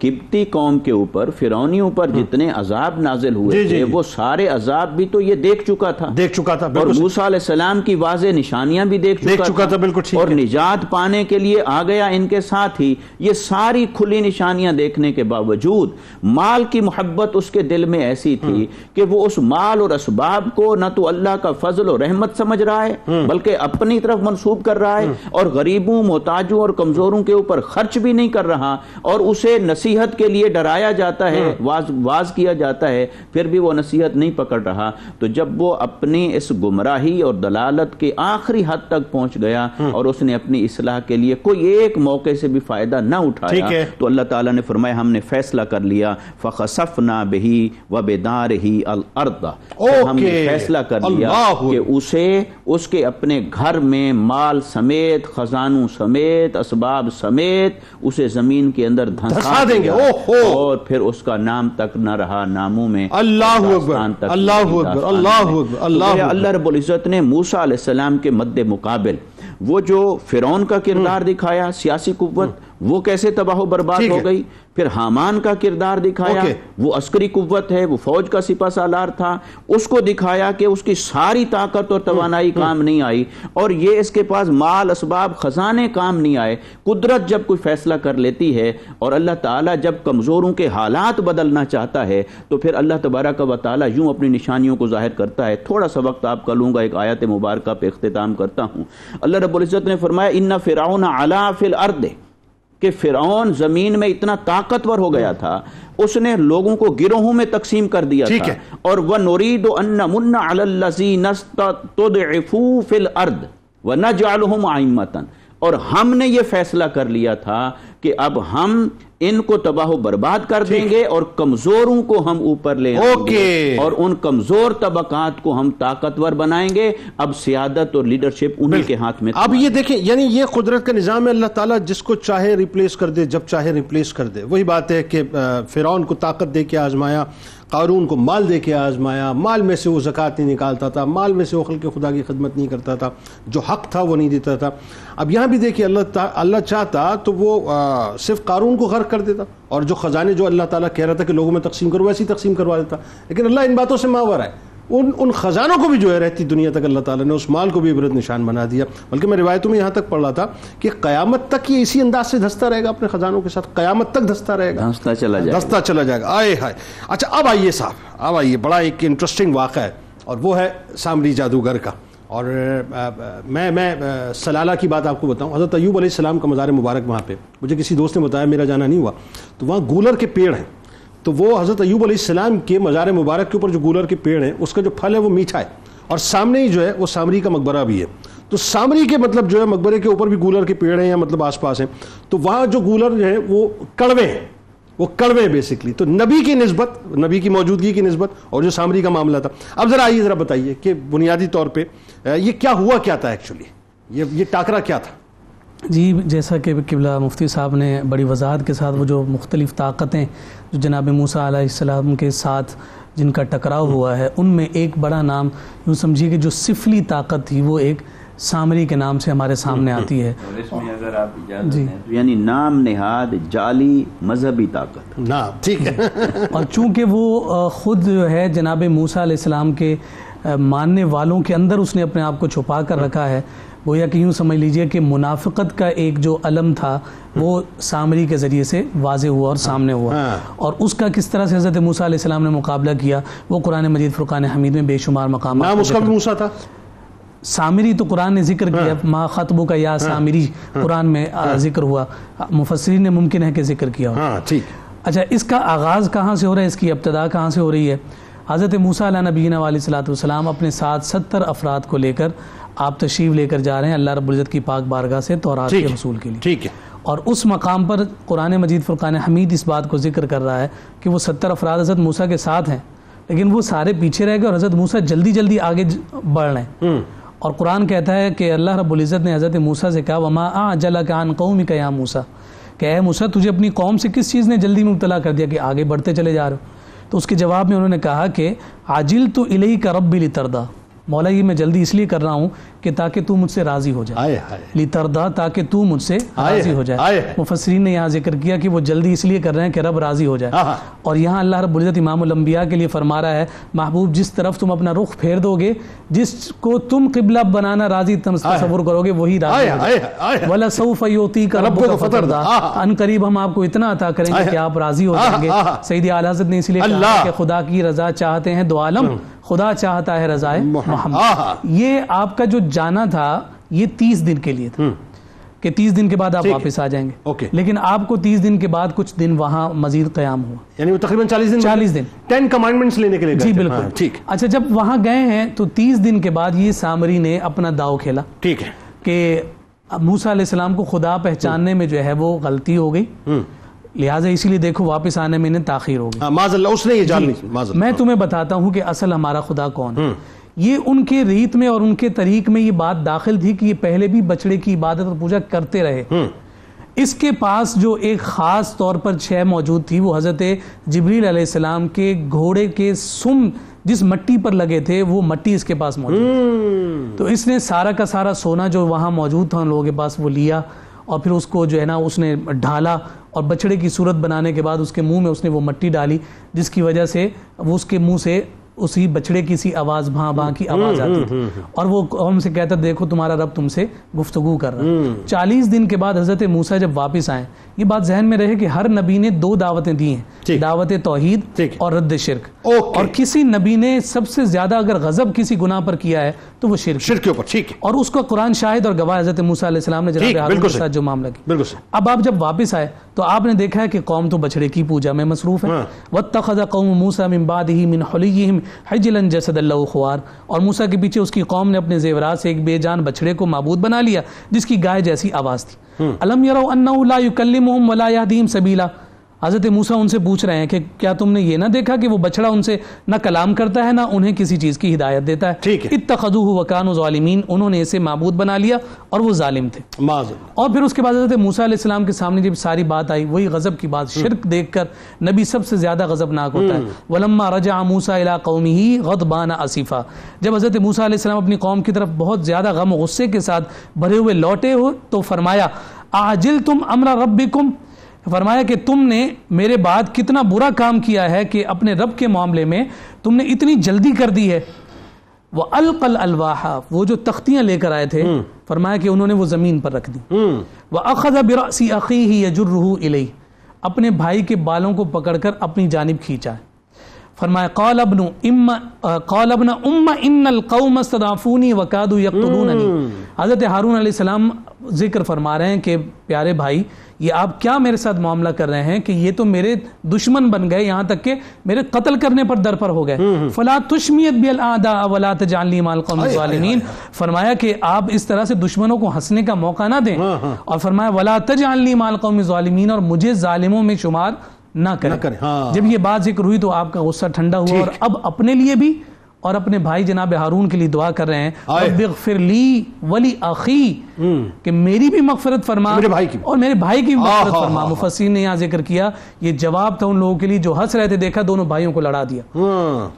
قبطی قوم کے اوپر، فرعونیوں پر جتنے عذاب نازل ہوئے تھے وہ سارے عذاب بھی تو یہ دیکھ چکا تھا، اور موسیٰ علیہ السلام کی واضح نشانیاں بھی دیکھ چکا تھا، اور نجات پانے کے لیے آ گیا ان کے ساتھ ہی۔ یہ ساری کھلی نشانیاں دیکھنے کے باوجود مال کی محبت اس کے دل میں ایسی تھی کہ وہ اس مال اور اسباب کو نہ تو اللہ کا فضل و رحمت سمجھ رہا ہے بلکہ اپنی طرف منسوب کر رہا ہے، اور غریبوں، محتاجوں اور کمزوروں کے اوپر خرچ بھی نہیں کر رہا، اور اسے نصیحت کے لیے ڈرایا جاتا ہے، واز کیا جاتا ہے، پھر بھی وہ نصیحت نہیں پکڑ رہا۔ تو جب وہ اپنی اس گمراہی اور دلالت کے آخری حد تک پہنچ گیا اور اس نے اپنی اصلاح کے لیے کوئی ایک موقع سے بھی فائدہ نہ اٹھایا، تو اللہ تعالیٰ نے فرمایا ہم نے فیصلہ کر لیا، فَخَسَفْنَا بِهِ وَبِدَارِهِ الْأَرْضَ، ہم نے فیصلہ کر لیا کہ اسے اس کے اپنے گھر میں مال سمیت، خزانوں سمیت، اسباب سمیت اسے زمین کے اندر دھنسا دیں گے، اور پھر اس کا نام تک نہ رہا ناموں میں۔ اللہ اکبر، اللہ اکبر، اللہ اکبر، اللہ رب العزت نے موسیٰ علیہ السلام کے مد مقابل وہ جو فرعون کا کردار دکھایا، سیاسی قوت، وہ کیسے تباہ و برباد ہو گئی، پھر حامان کا کردار دکھایا، وہ عسکری قوت ہے، وہ فوج کا سپہ سالار تھا، اس کو دکھایا کہ اس کی ساری طاقت اور توانائی کام نہیں آئی، اور یہ اس کے پاس مال، اسباب، خزانے کام نہیں آئے۔ قدرت جب کوئی فیصلہ کر لیتی ہے اور اللہ تعالیٰ جب کمزوروں کے حالات بدلنا چاہتا ہے تو پھر اللہ تبارک و تعالیٰ یوں اپنی نشانیوں کو ظاہر کرتا ہے۔ تھوڑا سا وقت آپ کا لوں گا، ایک آیت مبارکہ پہ اختتام کرتا ہوں۔ اللہ رب العزت نے فرمایا ان فرعون علا فی الارض، کہ فرعون زمین میں اتنا طاقتور ہو گیا تھا، اس نے لوگوں کو گروہوں میں تقسیم کر دیا تھا، اور وَنُرِيدُ أَن نَّمُنَّ عَلَى الَّذِينَ اسْتُضْعِفُوا فِي الْأَرْضِ وَنَجْعَلُهُمْ أَئِمَّةً، اور ہم نے یہ فیصلہ کر لیا تھا کہ اب ہم ان کو تباہ و برباد کر دیں گے اور کمزوروں کو ہم اوپر لے آئیں گے، اور ان کمزور طبقات کو ہم طاقتور بنائیں گے۔ اب سیادت اور لیڈرشپ انہی کے ہاتھ میں۔ اب یہ دیکھیں، یعنی یہ قدرت کا نظام ہے، اللہ تعالیٰ جس کو چاہے ریپلیس کر دے، جب چاہے ریپلیس کر دے۔ وہی بات ہے کہ فرعون کو طاقت دے کے آزمایا، قارون کو مال دے کے آزمایا، مال میں سے وہ زکوٰۃ نہیں نکالتا تھا، مال میں سے وہ خلق خدا کی خدمت نہیں کرتا تھا، جو حق تھا وہ نہیں دیتا تھا۔ اب یہاں بھی دیکھیے اللہ چاہتا تو وہ صرف قارون کو غرق کر دیتا، اور جو خزانے جو اللہ تعالیٰ کہہ رہا تھا کہ لوگوں میں تقسیم کرو ویسے ہی تقسیم کروا دیتا، لیکن اللہ ان باتوں سے ماور ہے۔ ان خزانوں کو بھی جو ہے رہتی دنیا تک اللہ تعالیٰ نے اس مال کو بھی عبرت نشان بنا دیا۔ بلکہ میں روایتوں میں یہاں تک پڑھ رہا تھا کہ قیامت تک یہ اسی انداز سے دھستا رہے گا اپنے خزانوں کے ساتھ، قیامت تک دھستا رہے گا، دھستا چلا جائے گا۔ آئے ہائے۔ اچھا اب آئیے صاحب، اب آئیے، بڑا ایک انٹرسٹنگ واقعہ ہے، اور وہ ہے سامری جادوگر کا۔ اور میں سلالہ کی بات آپ کو بتاؤں، حضرت ایوب علیہ السلام کا مزار مبارک وہاں پہ، مجھے کسی دوست نے بتایا، میرا جانا نہیں ہوا، تو وہاں گولر کے پیڑ ہیں، تو وہ حضرت ایوب علیہ السلام کے مزار مبارک کے اوپر جو گولر کے پیڑ ہیں اس کا جو پھل ہے وہ میٹھا ہے، اور سامنے ہی جو ہے وہ سامری کا مقبرہ بھی ہے۔ تو سامری کے مطلب جو ہے مقبرے کے اوپر بھی گولر کے پیڑ ہیں یا مطلب آس پاس ہیں، تو وہاں جو گولر جو ہیں وہ کڑوے ہیں، وہ کڑوے بیسکلی، تو نبی کی نسبت، نبی کی موجودگی کی نسبت، اور جو سامری کا معاملہ تھا۔ اب ذرا آئیے ذرا بتائیے کہ بنیادی طور پہ یہ کیا ہوا کیا تھا ایکچولی، یہ ٹاکرا کیا تھا؟ جی جیسا کہ قبلہ مفتی صاحب نے بڑی وضاحت کے ساتھ وہ جو مختلف طاقتیں جو جناب موسیٰ علیہ السلام کے ساتھ جن کا ٹکراؤ ہوا ہے، ان میں ایک بڑا نام یوں سمجھیے کہ جو سفلی طاقت تھی وہ ایک سامری کے نام سے ہمارے سامنے آتی ہے. اور اس میں اگر آپ اجازت دیں تو یعنی نام نہاد جعلی مذہبی طاقت. نعم ٹھیک ہے. اور چونکہ وہ خود جو ہے جناب موسیٰ علیہ السلام کے ماننے والوں کے اندر اس نے اپنے آپ کو چھپا کر رکھا ہے، گویا کہ یوں سمجھ لیجئے کہ منافقت کا ایک جو علم تھا وہ سامری کے ذریعے سے واضح ہوا اور سامنے ہوا، اور اس کا کس طرح سے حضرت موسیٰ علیہ السلام نے مقابلہ کیا وہ قرآن مجید فرقان حمید میں بے شمار مقامات. نام اس کا بھی موسیٰ تھا؟ سامری تو قرآن نے ذکر کیا، ما خطبو کا یا سامری قرآن میں ذکر ہوا، مفسرین نے ممکن ہے کہ ذکر کیا ہو. ٹھیک. اچھا، اس کا آغاز کہاں سے ہو رہا ہے، اس کی ابتدا کہاں سے ہو رہی ہے؟ حضرت موسیٰ علیہ نبینا علیہ الصلوۃ والسلام اپنے ساتھ 70 افراد کو لے کر آپ تشریف لے کر جا رہے ہیں اللہ رب العزت کی پاک بارگاہ سے تورات کے حصول کے لیے. ٹھیک ہے. اور اس مقام پر قرآن مجید فرقان حمید اس بات کو ذکر کر رہا ہے کہ وہ 70 افراد حضرت موسیٰ کے ساتھ ہیں، لیکن وہ سارے پیچھے رہ گئے اور حضرت موسیٰ جلدی جلدی آگے بڑھ رہے ہیں. اور قرآن کہتا ہے کہ اللہ رب العزت نے حضرت موسیٰ سے کہا وما اعجلک عن قومک یا موسیٰ، کہ اے موسیٰ تجھے اپنی قوم سے کس چیز نے جلدی میں مبتلا کر دیا کہ آگے بڑھتے چلے جا رہے ہو؟ تو اس کے جواب میں انہوں نے کہا کہ عجلت الیک ربی لترضی، مولا یہ میں جلدی اس لیے کر رہا ہوں کہ تاکہ تو مجھ سے راضی ہو جائے. لترضی، تاکہ تو مجھ سے راضی ہو جائے. مفسرین نے یہاں ذکر کیا کہ وہ جلدی اس لیے کر رہے ہیں کہ رب راضی ہو جائے. اور یہاں اللہ رب العزت امام الانبیاء کے لیے فرما رہا ہے محبوب جس طرف تم اپنا رخ پھیر دو گے، جس کو تم قبلہ بنانا راضی تصور کرو گے وہی راضی ہو جائے. وَلَسَوْفَ يُعْطِيكَ رَبُّكَ فَتَرْضَىٰ، ان قریب ہم آپ کو اتنا عطا کریں گے کہ آپ راضی ہو جائیں گے. سیدی اعلیٰ حضرت نے اس لیے کہا کہ خدا کی رضا چاہتے ہیں دو عالم، خدا چاہتا ہے رضائے محمد. یہ آپ کا جو جانا تھا یہ 30 دن کے لیے تھا کہ 30 دن کے بعد آپ واپس آ جائیں گے، لیکن آپ کو 30 دن کے بعد کچھ دن وہاں مزید قیام ہوا، یعنی وہ تقریباً 40 دن 10 کمانڈمنٹس لینے کے لیے. جی بالکل ٹھیک. اچھا، جب وہاں گئے ہیں تو 30 دن کے بعد یہ سامری نے اپنا داؤ کھیلا. ٹھیک ہے. کہ موسیٰ علیہ السلام کو خدا پہچاننے میں جو ہے وہ غلطی ہو گئی، لہٰذا اسی لیے دیکھو واپس آنے میں انہیں تاخیر ہو گئی. معاذ اللہ اس نے یہ جان لی. میں تمہیں بتاتا ہوں کہ اصل ہمارا خدا کون ہے. یہ ان کے ریت میں اور ان کے طریق میں یہ بات داخل تھی کہ یہ پہلے بھی بچڑے کی عبادت اور پوجا کرتے رہے. اس کے پاس جو ایک خاص طور پر شے موجود تھی وہ حضرت جبریل علیہ السلام کے گھوڑے کے سم جس مٹی پر لگے تھے وہ مٹی اس کے پاس موجود تھی. تو اس نے سارا کا سارا سونا جو وہاں موجود تھا ان لوگوں کے پاس وہ لیا اور پھر اس کو جو ہے نا اس نے ڈھالا اور بچڑے کی صورت بنانے کے بعد اس کے منہ میں اس نے وہ مٹی ڈالی، جس کی وجہ سے وہ اس کے منہ سے اسی بچڑے کی سی آواز بھاں بھاں کی آواز آتی تھی اور وہ قوم سے کہتا دیکھو تمہارا رب تم سے گفتگو کر رہا ہے. 40 دن کے بعد حضرت موسیٰ جب واپس آئے، یہ بات ذہن میں رہے کہ ہر نبی نے 2 دعوتیں دی ہیں، دعوت توحید اور رد شرک. اور کسی نبی نے سب سے زیادہ اگر غضب کسی گناہ پر کیا ہے تو وہ شرک کے اوپر. ٹھیک ہے. اور اس کا قرآن شاہد اور گواہ حضرت موسیٰ علیہ السلام نے جناب ہارون کے ساتھ جو معاملہ کیا. اب آپ جب واپس آئے تو آپ نے دیکھا ہے کہ قوم تو بچڑے کی پوجا میں مصروف ہے. وَاتَّخَذَ قَوْمُ مُوسَىٰ مِن بَعْدِهِ مِنْ حُلِيِّهِمْ عِجْلًا جَسَدًا لَهُ خُوَارٌ، اور موسیٰ کے پیچھے اس کی قوم نے اپنے زیورات سے ایک بے جان بچڑے کو معبود بنا لیا جس کی گائے جیسی آواز تھی. أَلَمْ يَرَوْا أَنَّهُ لَا يُكَلِّمُهُمْ وَلَا يَهْدِيهِمْ سَبِيلًا. حضرت موسیٰ ان سے پوچھ رہے ہیں کہ کیا تم نے یہ نہ دیکھا کہ وہ بچڑا ان سے نہ کلام کرتا ہے نہ انہیں کسی چیز کی ہدایت دیتا ہے. اتخذوہ وکانوا ظالمین، انہوں نے اسے معبود بنا لیا اور وہ ظالم تھے. اور پھر اس کے بعد حضرت موسیٰ علیہ السلام کے سامنے جب ساری بات آئی وہی غضب کی بات، شرک دیکھ کر نبی سب سے زیادہ غضبناک ہوتا ہے. ولما رجع موسیٰ الی قومہ غضبان اسفا، جب حضرت موسیٰ علیہ السلام اپنی قوم کی طرف بہت زیادہ غم و غصے کے ساتھ بھرے ہوئے لوٹے ہو تو فرمایا اعجلتم امر ربکم، فرمایا کہ تم نے میرے بعد کتنا برا کام کیا ہے کہ اپنے رب کے معاملے میں تم نے اتنی جلدی کر دی ہے. وَأَلْقَ الْأَلْوَاحَ، وہ جو تختیاں لے کر آئے تھے فرمایا کہ انہوں نے وہ زمین پر رکھ دی. وَأَخَذَ بِرَأْسِ أَخِيهِ يَجُرُّهُ إِلَيْهِ، اپنے بھائی کے بالوں کو پکڑ کر اپنی جانب کھینچا. فرمایا قال ابن ام ان القوم استضعفوني وكادوا يقتلونني. حضرت ہارون علیہ السلام ذکر فرما رہے ہیں کہ پیارے بھائی یہ آپ کیا میرے ساتھ معاملہ کر رہے ہیں کہ یہ تو میرے دشمن بن گئے، یہاں تک کہ میرے قتل کرنے پر درپر ہو گئے. فلا تشمت بي الاعداء ولا تجعلني مع القوم الظالمين، فرمایا کہ آپ اس طرح سے دشمنوں کو ہنسنے کا موقع نہ دیں. اور فرمایا ولا تجعلني مع القوم الظالمين، اور مجھے ظالموں میں شمار نہ کریں. جب یہ بات ذکر ہوئی تو آپ کا غصہ ٹھنڈا ہوا اور اب اپنے لیے بھی اور اپنے بھائی جناب ہارون کے لیے دعا کر رہے ہیں رب اغفر لی ولی اخی، کہ میری بھی مغفرت فرما اور میرے بھائی کی بھی مغفرت فرما. مفسرین نے یہاں ذکر کیا یہ جواب تھا ان لوگوں کے لیے جو ہنس رہے تھے، دیکھا دونوں بھائیوں کو لڑا دیا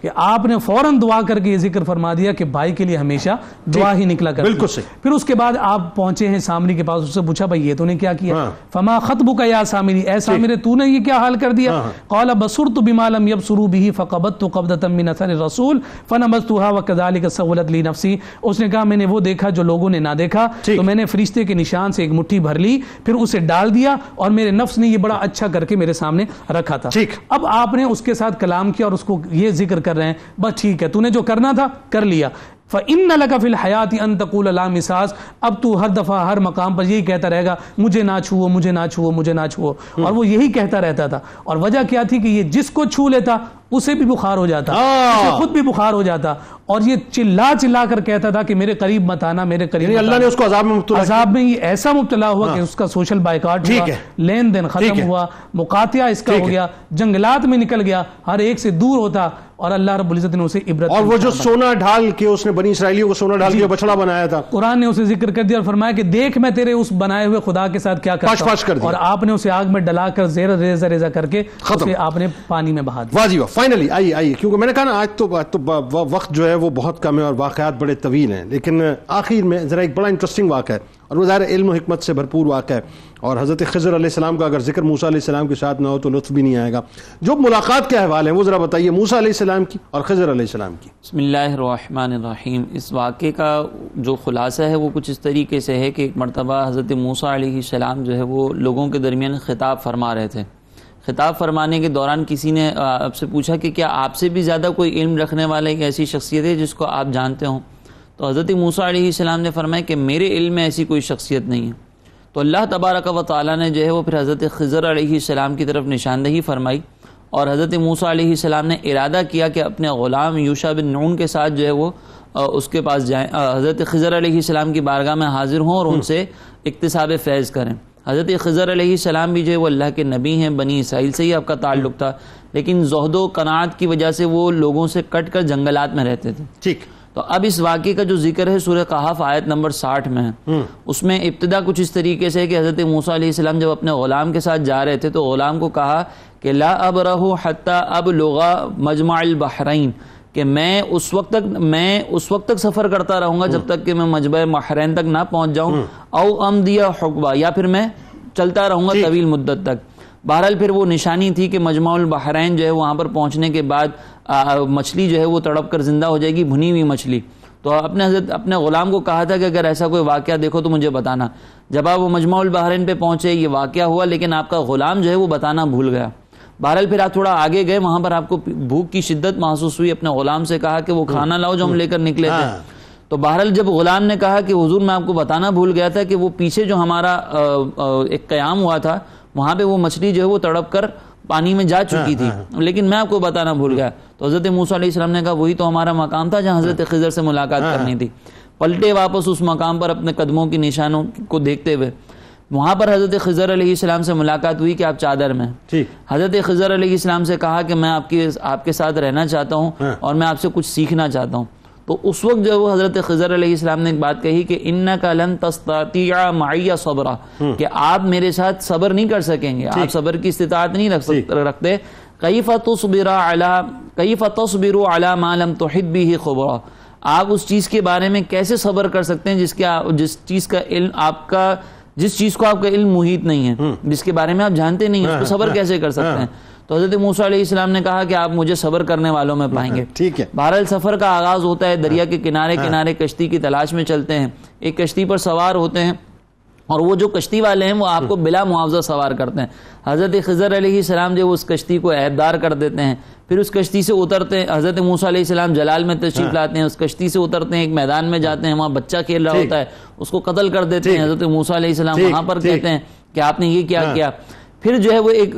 کہ آپ نے فوراً دعا کر کے یہ ذکر فرما دیا کہ بھائی کے لیے ہمیشہ دعا ہی نکلا کرتی. بالکل صحیح. پھر اس کے بعد آپ پہنچے ہیں سامری کے پاس، اس سے پوچھا بھائی یہ تو نے کیا کیا؟ فما خطبک یا سامری، اے سامری تو نے یہ کیا حال کر دیا؟ قال بصرت بما لم يبصروا به فقبضت قبضة من اثر الرسول فنبذتها وكذلك سولت لي نفسي. اس نے کہا میں نے وہ دیکھا جو لوگوں نے نہ دیکھا، تو میں نے فرشتے کے نشان سے ایک مٹھی بھر لی، پھر اسے ڈال دیا اور میرے نفس نے یہ بڑا اچھا کر کے میرے سامنے رکھا تھا. اب آپ نے اس کے ساتھ کلام کیا اور اس کو یہ ذکر کر رہے ہیں بس ٹھیک ہے تو نے جو کرنا تھا کر لیا. فَإِنَّ لَكَ فِي الْحَيَاةِ أَن تَقُولَ لَا مِسَاس، اب تو ہر دفعہ ہر مقام پر یہی کہتا رہے گا مجھے نہ چھوؤ مجھے نہ چھوؤ مجھے نہ چھوؤ، اور وہ یہی کہتا رہتا تھا. اور وجہ کیا تھی کہ یہ جس کو چھو لیتا اسے بھی بخار ہو جاتا، اسے خود بھی بخار ہو جاتا، اور یہ چلا چلا کر کہتا تھا کہ میرے قریب مت آنا میرے قریب. اللہ نے اس کو عذاب میں مبتلا کیا. عذاب میں یہ ایسا مبتلا ہوا کہ اس کا سوشل بائیکاٹ ہوا، لین دین ختم ہوا، مقاطعہ اس کا ہو گیا، جنگلات میں نکل گیا، ہر ایک سے دور ہوتا، اور اللہ رب العزت نے اسے عبرت. اور وہ جو سونا ڈھال کے اس نے بنی اسرائیلیوں کو سونا ڈال کے بچڑا بنایا تھا، قرآن نے اسے ذکر کر دیا اور فرمایا کہ دیکھ میں تیرے اس بنائے ہوئے خدا کے ساتھ کیا کرتا ہوں، اور آپ نے اسے آگ میں ڈلا کر زیر ریزہ ریزہ کر کے اسے آپ نے پانی میں بہا دیا. واہ جی واہ. فائنلی آئیے کیونکہ میں نے کہا نا آج تو وقت جو ہے وہ بہت کم ہے اور واقعات بڑے طویل ہیں، لیکن آخر میں ذرا ایک بڑا انٹرسٹنگ واقعہ ہے اور وہ ظاہر علم و حکمت سے بھرپور واقعہ ہے. اور حضرت خضر علیہ السلام کا اگر ذکر موسیٰ علیہ السلام کے ساتھ نہ ہو تو لطف بھی نہیں آئے گا. جو ملاقات کے احوال ہیں وہ ذرا بتائیے موسیٰ علیہ السلام کی اور خضر علیہ السلام کی. بسم اللہ الرحمن الرحیم. اس واقعے کا جو خلاصہ ہے وہ کچھ اس طریقے سے ہے کہ ایک مرتبہ حضرت موسیٰ علیہ السلام جو ہے وہ لوگوں کے درمیان خطاب فرما رہے تھے. خطاب فرمانے کے دوران کسی نے آپ سے پوچھا کہ کیا آپ سے بھی زیادہ کوئی علم رکھنے والا ایک ایسی شخصیت ہے جس کو آپ جانتے ہوں؟ تو حضرت موسیٰ علیہ السلام نے فرمایا کہ میرے علم میں ایسی کوئی شخصیت نہیں ہے. تو اللہ تبارک و تعالیٰ نے جو ہے وہ پھر حضرت خضر علیہ السلام کی طرف نشاندہی فرمائی، اور حضرت موسیٰ علیہ السلام نے ارادہ کیا کہ اپنے غلام یوشع بن نون کے ساتھ جو ہے وہ اس کے پاس جائیں، حضرت خضر علیہ السلام کی بارگاہ میں حاضر ہوں اور ان سے اکتساب فیض کریں. حضرت خضر علیہ السلام بھی جو ہے وہ اللہ کے نبی ہیں، بنی اسرائیل سے ہی آپ کا تعلق تھا، لیکن زہد و قناعت کی وجہ سے وہ لوگوں سے کٹ کر جنگلات میں رہتے تھے. ٹھیک. تو اب اس واقعے کا جو ذکر ہے سورہ قحف آیت نمبر 60 میں ہے. اس میں ابتدا کچھ اس طریقے سے ہے کہ حضرت موسیٰ علیہ السلام جب اپنے غلام کے ساتھ جا رہے تھے تو غلام کو کہا کہ لا ابرہ حتی ابلغ مجمع البحرین، کہ میں اس وقت تک سفر کرتا رہوں گا جب تک کہ میں مجمع بحرین تک نہ پہنچ جاؤں، او امضی حقبہ، یا پھر میں چلتا رہوں گا طویل مدت تک. بہرحال پھر وہ نشانی تھی کہ مجمع البحرین جو ہے وہاں پر پہنچنے کے بعد مچھلی جو ہے وہ تڑپ کر زندہ ہو جائے گی، بھنی ہوئی مچھلی. تو اپنے غلام کو کہا تھا کہ اگر ایسا کوئی واقعہ دیکھو تو مجھے بتانا. جب آپ وہ مجمع البحرین پہ پہنچے یہ واقعہ ہوا، لیکن آپ کا غلام جو ہے وہ بتانا بھول گیا. بہرحال پھر آپ تھوڑا آگے گئے، وہاں پر آپ کو بھوک کی شدت محسوس ہوئی، اپنے غلام سے کہا کہ وہ کھانا لاؤ جو ہم لے کر نکلے تھے. تو بہرحال جب غلام نے کہا کہ حضور میں آپ کو بتانا بھول گیا تھا کہ وہ پیچھے جو ہمارا ایک قیام ہوا تھا وہاں پہ وہ مچھلی جو ہے وہ تڑپ کر پانی میں جا چکی تھی، لیکن میں آپ کو بتانا بھول گیا. تو حضرت موسیٰ علیہ السلام نے کہا وہی تو ہمارا مقام تھا جہاں حضرت خضر سے ملاقات کرنی تھی. پلٹے واپس اس مقام پر اپنے قدموں کی نشانوں کو دیکھتے ہوئے، وہاں پر حضرت خضر علیہ السلام سے ملاقات ہوئی کہ آپ چادر میں. حضرت خضر علیہ السلام سے کہا کہ میں آپ کے ساتھ رہنا چاہتا ہوں اور میں آپ سے کچھ سیکھنا چاہتا ہوں. تو اس وقت جو وہ حضرت خضر علیہ السلام نے ایک بات کہی کہ انک لن تستطیع معی صبرا، کہ آپ میرے ساتھ صبر نہیں کر سکیں گے، آپ صبر کی استطاعت نہیں رکھتے. کیف تصبر علی ما لم تحط به خبرا، آپ اس چیز کے بارے میں کیسے صبر کر سکتے ہیں جس چیز کا علم جس چیز کو آپ کا علم محیط نہیں ہے، جس کے بارے میں آپ جانتے نہیں ہیں، اس کو صبر کیسے کر سکتے ہیں. تو حضرت موسیٰ علیہ السلام نے کہا کہ آپ مجھے صبر کرنے والوں میں پائیں گے. ٹھیک ہے. بہرحال سفر کا آغاز ہوتا ہے، دریا کے کنارے کشتی کی تلاش میں چلتے ہیں، ایک کشتی پر سوار ہوتے ہیں اور وہ جو کشتی والے ہیں وہ آپ کو بلا معاوضہ سوار کرتے ہیں. حضرت خضر علیہ السلام جو اس کشتی کو عیبدار کر دیتے ہیں، پھر اس کشتی سے اترتے ہیں. حضرت موسیٰ علیہ السلام جلال میں تشریف لاتے ہیں، اس کشتی سے اترتے ہیں، ایک میدان میں جاتے ہیں، وہاں بچہ کھیل رہا ہوتا ہے، اس کو قتل کر دیتے ہیں. حضرت موسیٰ علیہ السلام وہاں پر کہتے ہیں کہ آپ نے یہ کیا کیا. پھر جو ہے وہ ایک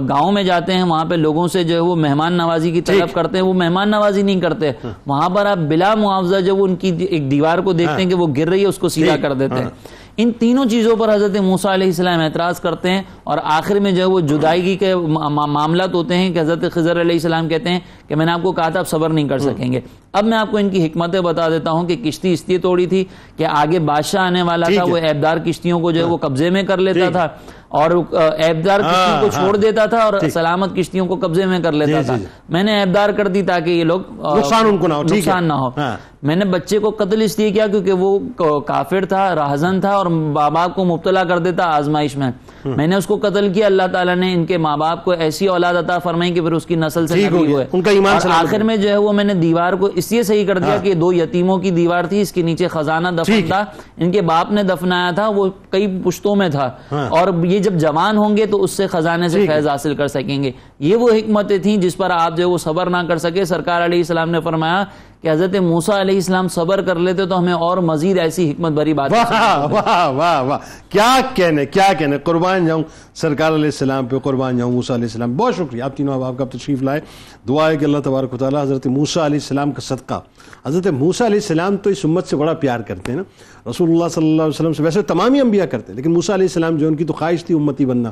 گاؤں میں جاتے ہیں، وہاں پہ لوگوں سے جو ہے وہ مہمان نوازی کی طلب کرتے ہیں. وہ مہمان نوازی نہیں کرتے، وہاں پر آپ بلا معاوضہ جو ان کی ایک دیوار کو دیکھتے ہیں کہ وہ گر رہی ہے، اس کو سیدھا کر دیتے ہیں. ان تینوں چیزوں پر حضرت موسیٰ علیہ السلام اعتراض کرتے ہیں اور آخر میں جو ہے وہ جدائیگی کے معاملات ہوتے ہیں کہ حضرت خضر علیہ السلام کہتے ہیں کہ میں نے آپ کو کہا تھا آپ صبر نہیں کر سکیں گے. اب میں آپ کو ان کی حکمتیں بتا دیتا ہوں کہ کشتی اس لیے توڑی تھی کہ آگے بادشاہ آنے والا تھا, وہ عیبدار کشتیوں کو جو ہے وہ قبضے میں کر لیتا تھا اور عیبدار کشتیوں کو چھوڑ دیتا تھا اور سلامت کشتیوں کو قبضے میں کر لیتا تھا. میں نے عیبدار کر دی تاکہ یہ لوگ نقصان نہ ہو. میں نے بچے کو قتل اس لیے کیا کیونکہ وہ کافر تھا, راہزن تھا اور ماں باپ کو مبتلا کر دیتا آزمائش میں. میں نے اس کو قتل کیا, اللہ تعالیٰ نے ان کے ماں باپ کو ایسی اولاد عطا فرمائی کہ پھر اس کی نسل سے نبی ہوئے. اور آخر میں جو ہے وہ میں نے دیوار کو اس لیے صحیح کر دیا کہ 2 یتیموں کی دیوار تھی, اس کے نیچے خزانہ دفن تھا, ان کے باپ نے دفنایا تھا, وہ کئی پشتوں میں تھا, اور یہ جب جوان ہوں گے تو اس سے خزانے سے فیض حاصل کر سکیں گے. یہ وہ حکمتیں تھیں جس پر آپ جو ہے وہ صبر نہ کر سکے. سرکار علیہ السلام نے فرمایا کہ حضرت موسیٰ علیہ السلام صبر کر لیتے تو ہمیں اور مزید ایسی حکمت بھری بات. واہ واہ واہ واہ, کیا کہنے, قربان جاؤں سرکار علیہ السلام پہ, قربان جاؤں موسیٰ علیہ السلام. بہت شکریہ آپ تینوں آپ کا تشریف لائے. دعا ہے کہ اللہ تبارک و تعالیٰ حضرت موسیٰ علیہ السلام کا صدقہ, حضرت موسیٰ علیہ السلام تو اس امت سے بڑا پیار کرتے ہیں نا, رسول اللہ صلی اللہ علیہ وسلم سے ویسے تمام ہی انبیاء کرتے ہیں, لیکن موسیٰ علیہ السلام جو ان کی تو خواہش تھی امتی بننا.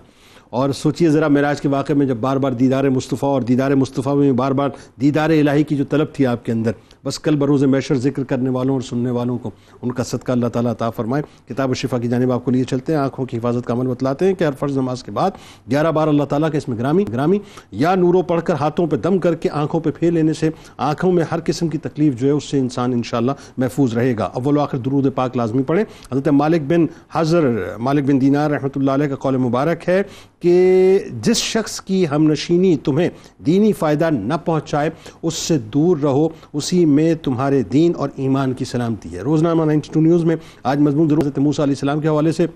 اور سوچئے ذرا معراج کے واقعے میں جب بار بار دیدار مصطفیٰ, اور دیدار مصطفیٰ میں بار بار دیدار الہی کی جو طلب تھی آپ کے اندر, بس کل بروز محشر ذکر کرنے والوں اور سننے والوں کو ان کا صدقہ اللہ تعالیٰ عطا فرمائے. کتاب الشفا کی جانب آپ کو لیے چلتے ہیں. آنکھوں کی حفاظت کا عمل بتلاتے ہیں کہ ہر فرض نماز کے بعد 11 بار اللہ تعالیٰ کے اس میں گرامی یا نورو پڑھ کر ہاتھوں پہ دم کر کے آنکھوں پہ پھیر لینے سے آنکھوں میں ہر قسم کی تکلیف جو ہے اس سے انسان انشاءاللہ محفوظ رہے گا. اول و آخر درود پاک لازمی پڑھیں. حضرت مالک بن دینار رحمۃ اللہ علیہ کا قول مبارک ہے کہ جس شخص کی ہم نشینی تمہیں دینی فائدہ نہ پہنچائے اس سے دور رہو, اسی میں تمہارے دین اور ایمان کی سلامتی ہے. روزنامہ 92 نیوز میں آج مضمون ضرور حضرت موسیٰ علیہ السلام کے حوالے سے.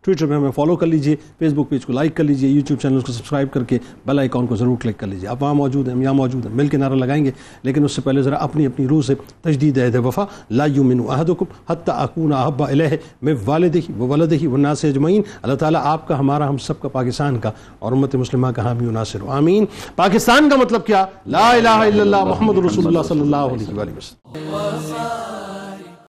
ٹویٹر پہ ہمیں فالو کر لیجئے, فیس بک پیج کو لائک کر لیجئے, یوٹیوب چینل کو سبسکرائب کر کے بیل آئیکن کو ضرور کلک کر لیجئے. آپ وہاں موجود ہیں, ہم یہاں موجود ہیں, مل کے نعرہ لگائیں گے, لیکن اس سے پہلے ذرا اپنی روح سے تجدید عہد وفا. لا یؤمن احدکم حتی اکون احب الیہ من والدہ وولدہ والناس اجمعین. اللہ تعالیٰ آپ کا, ہمارا, ہم سب کا, پاکستان کا اور امت مسلمہ کا حامی و ناصر ہو, آمین. پاکستان کا مطلب کیا؟ لا الہ الا اللہ محمد رسول اللہ صلی اللہ علیہ وسلم.